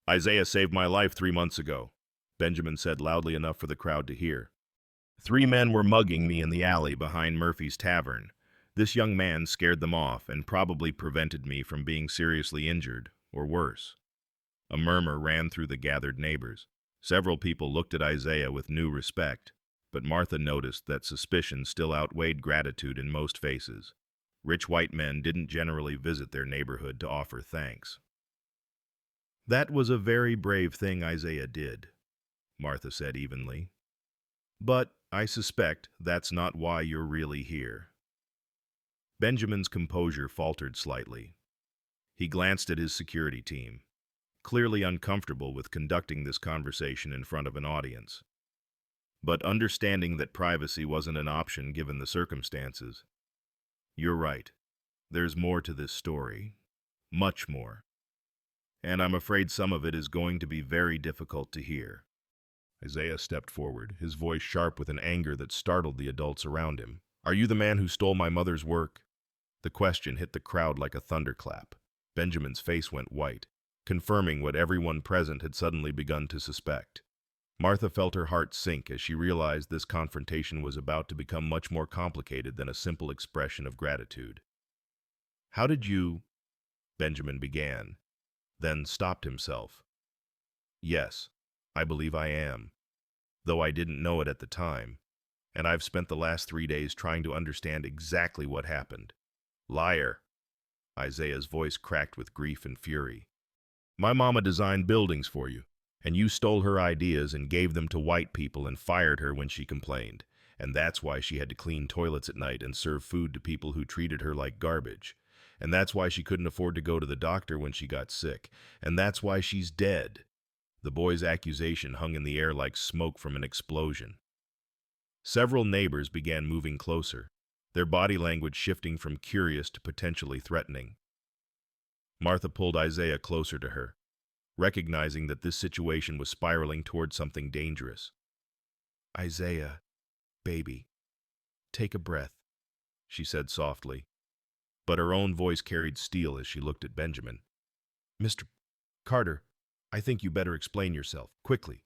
"Isaiah saved my life 3 months ago," Benjamin said loudly enough for the crowd to hear. 3 men were mugging me in the alley behind Murphy's Tavern. This young man scared them off and probably prevented me from being seriously injured, or worse. A murmur ran through the gathered neighbors. Several people looked at Isaiah with new respect, but Martha noticed that suspicion still outweighed gratitude in most faces. Rich white men didn't generally visit their neighborhood to offer thanks. "That was a very brave thing Isaiah did," Martha said evenly. "But I suspect that's not why you're really here." Benjamin's composure faltered slightly. He glanced at his security team, clearly uncomfortable with conducting this conversation in front of an audience. But understanding that privacy wasn't an option given the circumstances. "You're right. There's more to this story. Much more. And I'm afraid some of it is going to be very difficult to hear." Isaiah stepped forward, his voice sharp with an anger that startled the adults around him. "Are you the man who stole my mother's work?" The question hit the crowd like a thunderclap. Benjamin's face went white, confirming what everyone present had suddenly begun to suspect. Martha felt her heart sink as she realized this confrontation was about to become much more complicated than a simple expression of gratitude. "How did you—" Benjamin began, then stopped himself. "Yes, I believe I am, though I didn't know it at the time, and I've spent the last 3 days trying to understand exactly what happened." "Liar!" Isaiah's voice cracked with grief and fury. "My mama designed buildings for you, and you stole her ideas and gave them to white people and fired her when she complained, and that's why she had to clean toilets at night and serve food to people who treated her like garbage, and that's why she couldn't afford to go to the doctor when she got sick, and that's why she's dead." The boy's accusation hung in the air like smoke from an explosion. Several neighbors began moving closer, their body language shifting from curious to potentially threatening. Martha pulled Isaiah closer to her, recognizing that this situation was spiraling toward something dangerous. "Isaiah, baby, take a breath," she said softly, but her own voice carried steel as she looked at Benjamin. "Mr. Carter, I think you better explain yourself, quickly."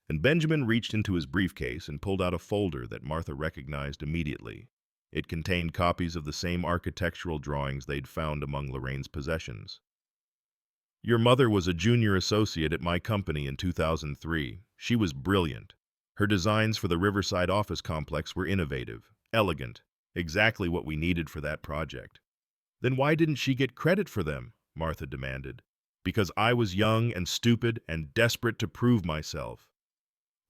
And Benjamin reached into his briefcase and pulled out a folder that Martha recognized immediately. It contained copies of the same architectural drawings they'd found among Lorraine's possessions. "Your mother was a junior associate at my company in 2003. She was brilliant. Her designs for the Riverside office complex were innovative, elegant, exactly what we needed for that project." "Then why didn't she get credit for them?" Martha demanded. "Because I was young and stupid and desperate to prove myself,"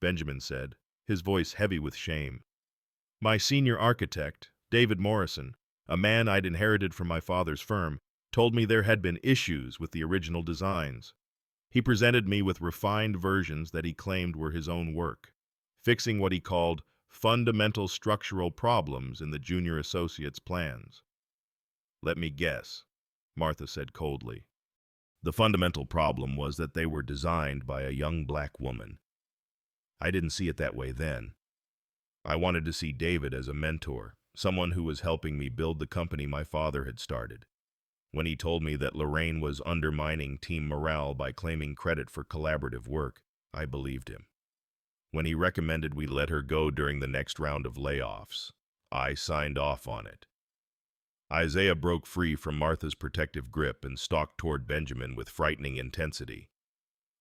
Benjamin said, his voice heavy with shame. "My senior architect, David Morrison, a man I'd inherited from my father's firm, told me there had been issues with the original designs. He presented me with refined versions that he claimed were his own work, fixing what he called fundamental structural problems in the junior associate's plans." "Let me guess," Martha said coldly. "The fundamental problem was that they were designed by a young black woman." I didn't see it that way then. I wanted to see David as a mentor, someone who was helping me build the company my father had started. When he told me that Lorraine was undermining team morale by claiming credit for collaborative work, I believed him. When he recommended we let her go during the next round of layoffs, I signed off on it. Isaiah broke free from Martha's protective grip and stalked toward Benjamin with frightening intensity.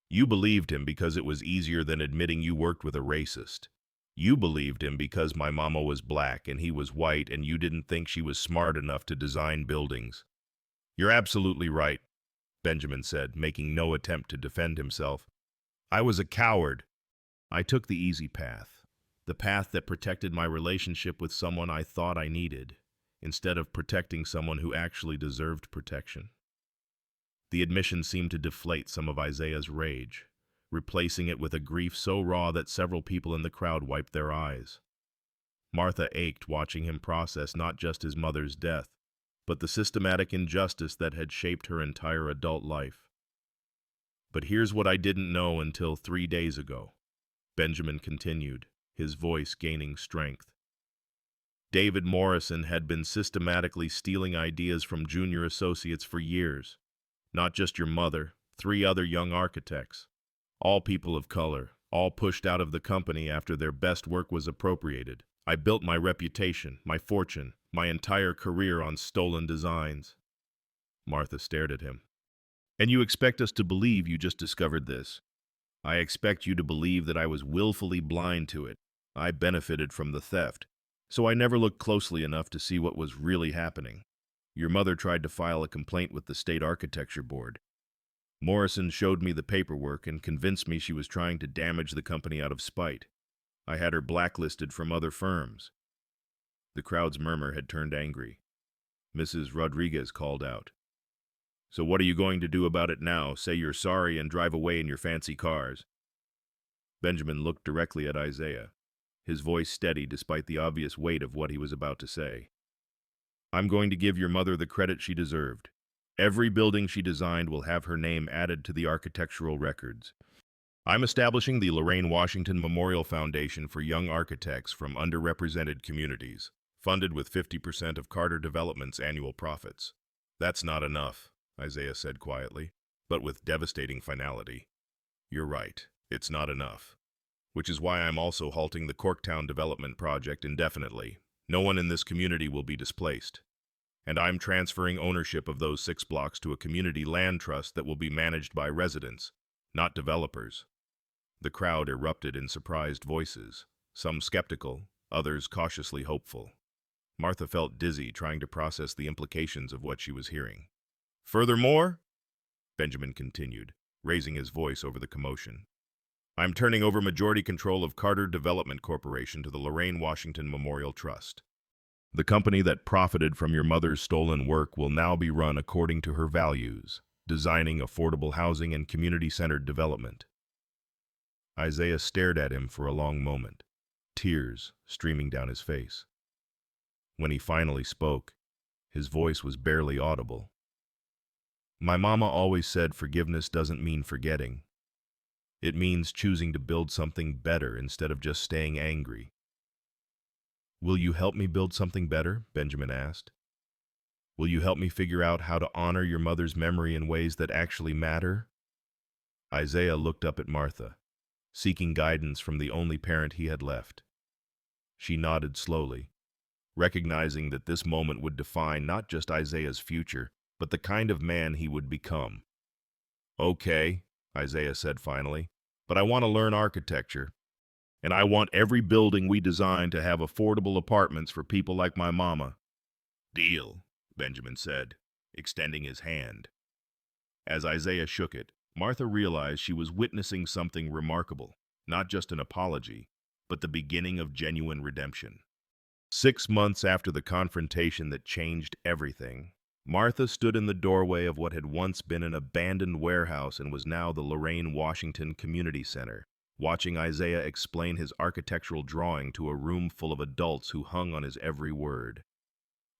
You believed him because it was easier than admitting you worked with a racist. You believed him because my mama was black and he was white and you didn't think she was smart enough to design buildings. You're absolutely right, Benjamin said, making no attempt to defend himself. I was a coward. I took the easy path, the path that protected my relationship with someone I thought I needed, instead of protecting someone who actually deserved protection. The admission seemed to deflate some of Isaiah's rage, replacing it with a grief so raw that several people in the crowd wiped their eyes. Martha ached watching him process not just his mother's death, but the systematic injustice that had shaped her entire adult life. But here's what I didn't know until 3 days ago, Benjamin continued, his voice gaining strength. David Morrison had been systematically stealing ideas from junior associates for years. Not just your mother, 3 other young architects. All people of color, all pushed out of the company after their best work was appropriated. I built my reputation, my fortune, my entire career on stolen designs. Martha stared at him. And you expect us to believe you just discovered this? I expect you to believe that I was willfully blind to it. I benefited from the theft, so I never looked closely enough to see what was really happening. Your mother tried to file a complaint with the State Architecture Board. Morrison showed me the paperwork and convinced me she was trying to damage the company out of spite. I had her blacklisted from other firms. The crowd's murmur had turned angry. Mrs. Rodriguez called out. So what are you going to do about it now? Say you're sorry and drive away in your fancy cars. Benjamin looked directly at Isaiah, his voice steady despite the obvious weight of what he was about to say. I'm going to give your mother the credit she deserved. Every building she designed will have her name added to the architectural records. I'm establishing the Lorraine Washington Memorial Foundation for young architects from underrepresented communities, funded with 50% of Carter Development's annual profits. That's not enough, Isaiah said quietly, but with devastating finality. You're right, it's not enough. Which is why I'm also halting the Corktown development project indefinitely. No one in this community will be displaced. And I'm transferring ownership of those 6 blocks to a community land trust that will be managed by residents, not developers. The crowd erupted in surprised voices, some skeptical, others cautiously hopeful. Martha felt dizzy trying to process the implications of what she was hearing. Furthermore, Benjamin continued, raising his voice over the commotion, I'm turning over majority control of Carter Development Corporation to the Lorraine Washington Memorial Trust. The company that profited from your mother's stolen work will now be run according to her values, designing affordable housing and community-centered development. Isaiah stared at him for a long moment, tears streaming down his face. When he finally spoke, his voice was barely audible. My mama always said forgiveness doesn't mean forgetting. It means choosing to build something better instead of just staying angry. Will you help me build something better? Benjamin asked. Will you help me figure out how to honor your mother's memory in ways that actually matter? Isaiah looked up at Martha, seeking guidance from the only parent he had left. She nodded slowly, recognizing that this moment would define not just Isaiah's future, but the kind of man he would become. Okay, Isaiah said finally, but I want to learn architecture. And I want every building we design to have affordable apartments for people like my mama. Deal, Benjamin said, extending his hand. As Isaiah shook it, Martha realized she was witnessing something remarkable, not just an apology, but the beginning of genuine redemption. 6 months after the confrontation that changed everything, Martha stood in the doorway of what had once been an abandoned warehouse and was now the Lorraine Washington Community Center, watching Isaiah explain his architectural drawing to a room full of adults who hung on his every word.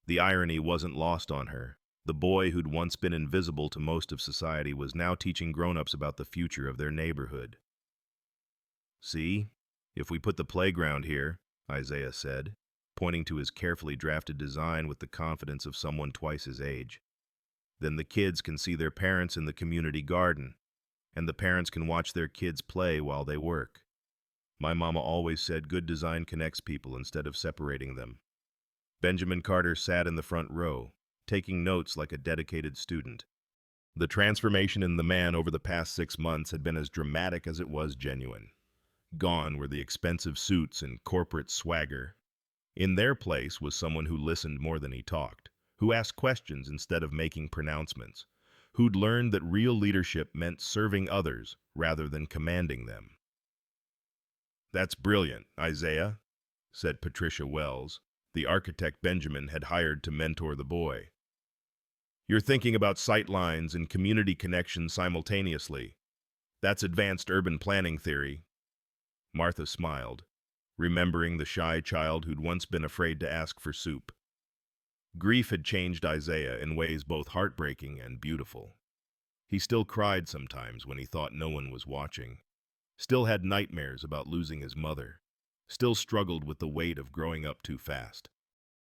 The irony wasn't lost on her. The boy who'd once been invisible to most of society was now teaching grown-ups about the future of their neighborhood. See, if we put the playground here, Isaiah said, pointing to his carefully drafted design with the confidence of someone twice his age. Then the kids can see their parents in the community garden, and the parents can watch their kids play while they work. My mama always said good design connects people instead of separating them. Benjamin Carter sat in the front row, taking notes like a dedicated student. The transformation in the man over the past 6 months had been as dramatic as it was genuine. Gone were the expensive suits and corporate swagger. In their place was someone who listened more than he talked, who asked questions instead of making pronouncements, who'd learned that real leadership meant serving others rather than commanding them. "That's brilliant, Isaiah," said Patricia Wells, the architect Benjamin had hired to mentor the boy. "You're thinking about sight lines and community connections simultaneously. That's advanced urban planning theory." Martha smiled, remembering the shy child who'd once been afraid to ask for soup. Grief had changed Isaiah in ways both heartbreaking and beautiful. He still cried sometimes when he thought no one was watching, still had nightmares about losing his mother, still struggled with the weight of growing up too fast.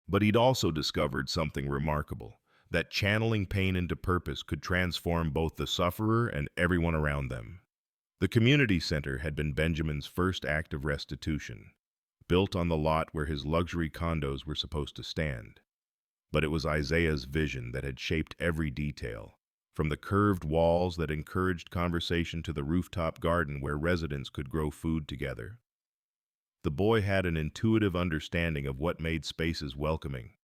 But he'd also discovered something remarkable, that channeling pain into purpose could transform both the sufferer and everyone around them. The community center had been Benjamin's first act of restitution, built on the lot where his luxury condos were supposed to stand. But it was Isaiah's vision that had shaped every detail, from the curved walls that encouraged conversation to the rooftop garden where residents could grow food together. The boy had an intuitive understanding of what made spaces welcoming,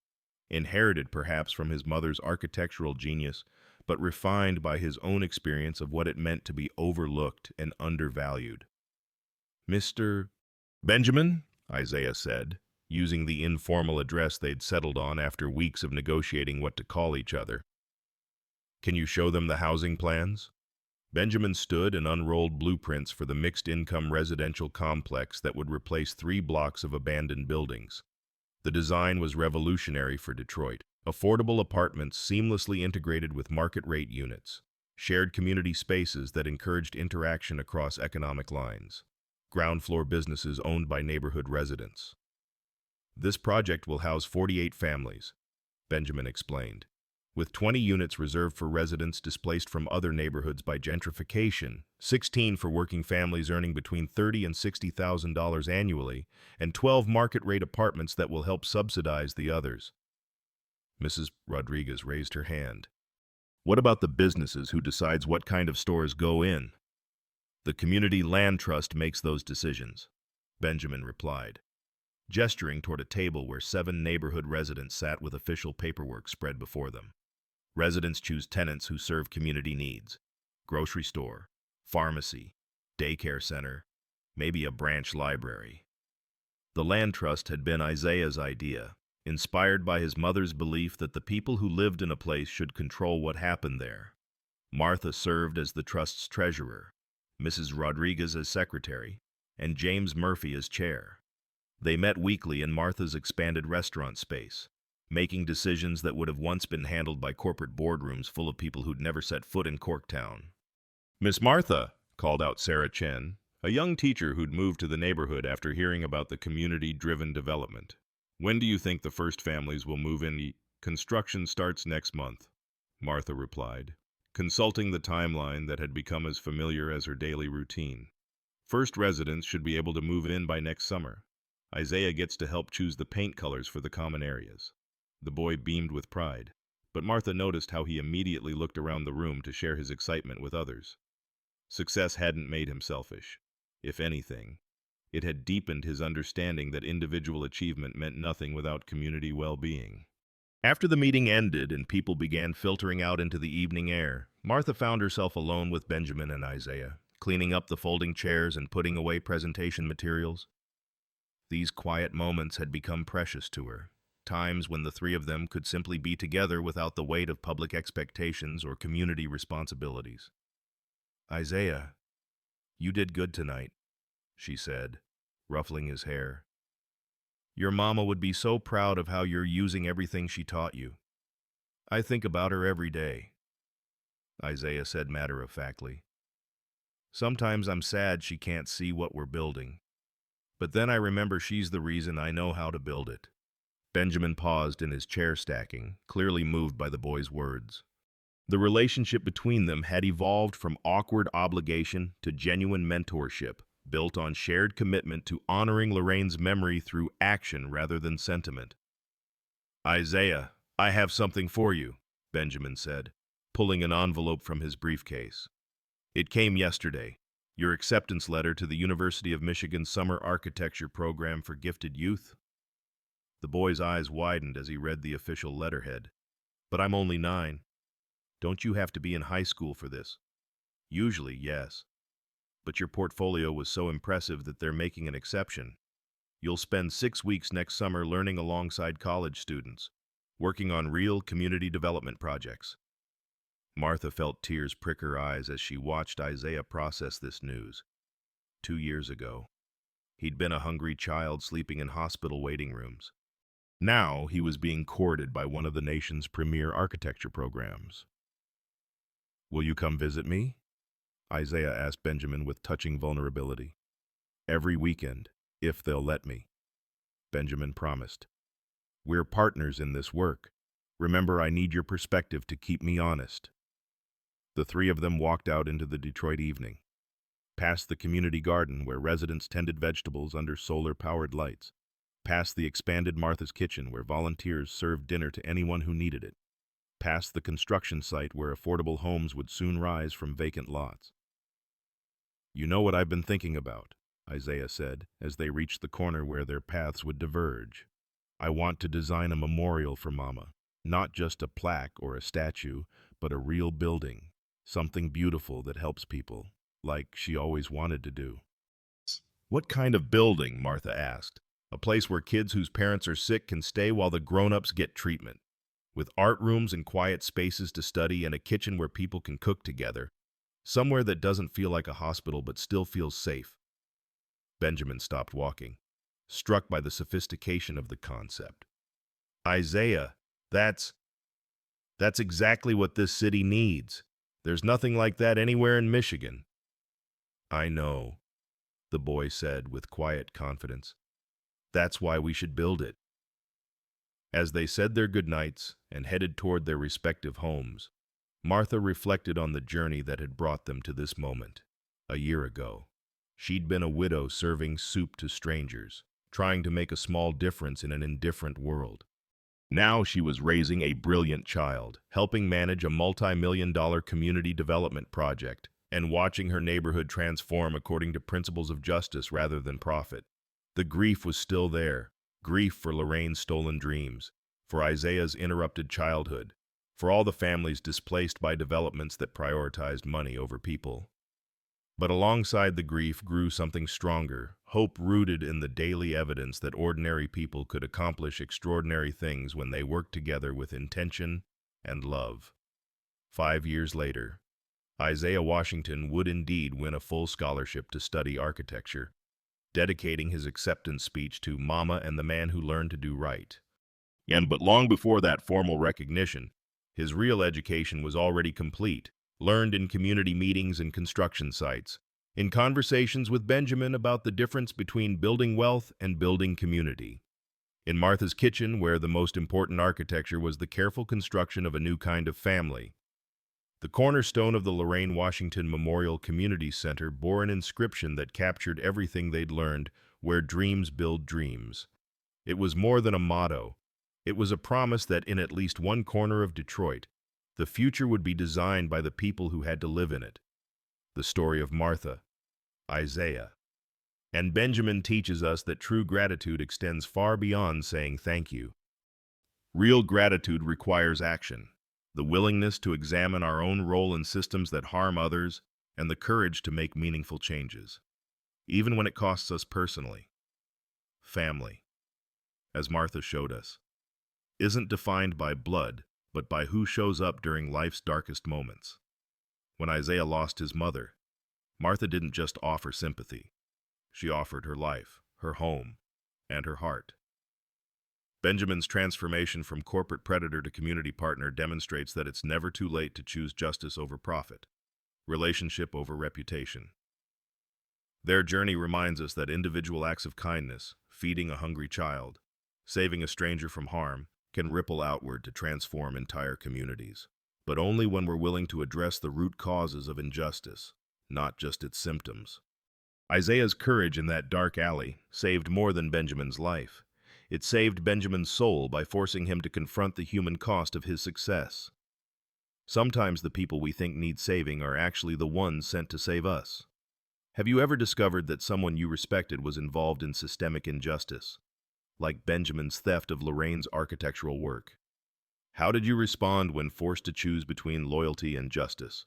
inherited perhaps from his mother's architectural genius, but refined by his own experience of what it meant to be overlooked and undervalued. "Mr. Benjamin," Isaiah said, using the informal address they'd settled on after weeks of negotiating what to call each other. "Can you show them the housing plans?" Benjamin stood and unrolled blueprints for the mixed-income residential complex that would replace 3 blocks of abandoned buildings. The design was revolutionary for Detroit. Affordable apartments seamlessly integrated with market-rate units, shared community spaces that encouraged interaction across economic lines, ground-floor businesses owned by neighborhood residents. "This project will house 48 families," Benjamin explained, with 20 units reserved for residents displaced from other neighborhoods by gentrification, 16 for working families earning between $30,000 and $60,000 annually, and 12 market-rate apartments that will help subsidize the others. Mrs. Rodriguez raised her hand. "What about the businesses who decides what kind of stores go in?" "The Community Land Trust makes those decisions," Benjamin replied, gesturing toward a table where 7 neighborhood residents sat with official paperwork spread before them. Residents choose tenants who serve community needs: grocery store, pharmacy, daycare center, maybe a branch library. The land trust had been Isaiah's idea, inspired by his mother's belief that the people who lived in a place should control what happened there. Martha served as the trust's treasurer, Mrs. Rodriguez as secretary, and James Murphy as chair. They met weekly in Martha's expanded restaurant space, making decisions that would have once been handled by corporate boardrooms full of people who'd never set foot in Corktown. "Miss Martha," called out Sarah Chen, a young teacher who'd moved to the neighborhood after hearing about the community-driven development. "When do you think the first families will move in?" "Construction starts next month," Martha replied, consulting the timeline that had become as familiar as her daily routine. "First residents should be able to move in by next summer. Isaiah gets to help choose the paint colors for the common areas." The boy beamed with pride, but Martha noticed how he immediately looked around the room to share his excitement with others. Success hadn't made him selfish. If anything, it had deepened his understanding that individual achievement meant nothing without community well-being. After the meeting ended and people began filtering out into the evening air, Martha found herself alone with Benjamin and Isaiah, cleaning up the folding chairs and putting away presentation materials. These quiet moments had become precious to her, times when the 3 of them could simply be together without the weight of public expectations or community responsibilities. "Isaiah, you did good tonight," she said, ruffling his hair. "Your mama would be so proud of how you're using everything she taught you." "I think about her every day," Isaiah said matter-of-factly. "Sometimes I'm sad she can't see what we're building. But then I remember she's the reason I know how to build it." Benjamin paused in his chair stacking, clearly moved by the boy's words. The relationship between them had evolved from awkward obligation to genuine mentorship, built on shared commitment to honoring Lorraine's memory through action rather than sentiment. Isaiah, I have something for you, Benjamin said, pulling an envelope from his briefcase. It came yesterday, your acceptance letter to the University of Michigan Summer Architecture Program for Gifted Youth. The boy's eyes widened as he read the official letterhead. But I'm only 9. Don't you have to be in high school for this? Usually, yes. But your portfolio was so impressive that they're making an exception. You'll spend 6 weeks next summer learning alongside college students, working on real community development projects. Martha felt tears prick her eyes as she watched Isaiah process this news. 2 years ago, he'd been a hungry child sleeping in hospital waiting rooms. Now he was being courted by one of the nation's premier architecture programs. Will you come visit me? Isaiah asked Benjamin with touching vulnerability. Every weekend, if they'll let me. Benjamin promised. We're partners in this work. Remember, I need your perspective to keep me honest. The three of them walked out into the Detroit evening, past the community garden where residents tended vegetables under solar-powered lights, past the expanded Martha's Kitchen where volunteers served dinner to anyone who needed it, past the construction site where affordable homes would soon rise from vacant lots. You know what I've been thinking about, Isaiah said, as they reached the corner where their paths would diverge. I want to design a memorial for Mama, not just a plaque or a statue, but a real building, something beautiful that helps people, like she always wanted to do. What kind of building? Martha asked. A place where kids whose parents are sick can stay while the grown-ups get treatment, with art rooms and quiet spaces to study and a kitchen where people can cook together, somewhere that doesn't feel like a hospital but still feels safe. Benjamin stopped walking, struck by the sophistication of the concept. Isaiah, that's exactly what this city needs. There's nothing like that anywhere in Michigan. I know, the boy said with quiet confidence. That's why we should build it. As they said their goodnights and headed toward their respective homes, Martha reflected on the journey that had brought them to this moment. A year ago, she'd been a widow serving soup to strangers, trying to make a small difference in an indifferent world. Now she was raising a brilliant child, helping manage a multi-million-dollar community development project, and watching her neighborhood transform according to principles of justice rather than profit. The grief was still there, grief for Lorraine's stolen dreams, for Isaiah's interrupted childhood, for all the families displaced by developments that prioritized money over people. But alongside the grief grew something stronger, hope rooted in the daily evidence that ordinary people could accomplish extraordinary things when they worked together with intention and love. 5 years later, Isaiah Washington would indeed win a full scholarship to study architecture, dedicating his acceptance speech to Mama and the man who learned to do right. But long before that formal recognition, his real education was already complete, learned in community meetings and construction sites, in conversations with Benjamin about the difference between building wealth and building community. In Martha's Kitchen, where the most important architecture was the careful construction of a new kind of family. The cornerstone of the Lorraine Washington Memorial Community Center bore an inscription that captured everything they'd learned, where dreams build dreams. It was more than a motto. It was a promise that in at least one corner of Detroit, the future would be designed by the people who had to live in it. The story of Martha, Isaiah, and Benjamin teaches us that true gratitude extends far beyond saying thank you. Real gratitude requires action, the willingness to examine our own role in systems that harm others, and the courage to make meaningful changes, even when it costs us personally. Family, as Martha showed us, isn't defined by blood, but by who shows up during life's darkest moments. When Isaiah lost his mother, Martha didn't just offer sympathy. She offered her life, her home, and her heart. Benjamin's transformation from corporate predator to community partner demonstrates that it's never too late to choose justice over profit, relationship over reputation. Their journey reminds us that individual acts of kindness, feeding a hungry child, saving a stranger from harm, can ripple outward to transform entire communities, but only when we're willing to address the root causes of injustice, not just its symptoms. Isaiah's courage in that dark alley saved more than Benjamin's life. It saved Benjamin's soul by forcing him to confront the human cost of his success. Sometimes the people we think need saving are actually the ones sent to save us. Have you ever discovered that someone you respected was involved in systemic injustice, like Benjamin's theft of Lorraine's architectural work? How did you respond when forced to choose between loyalty and justice?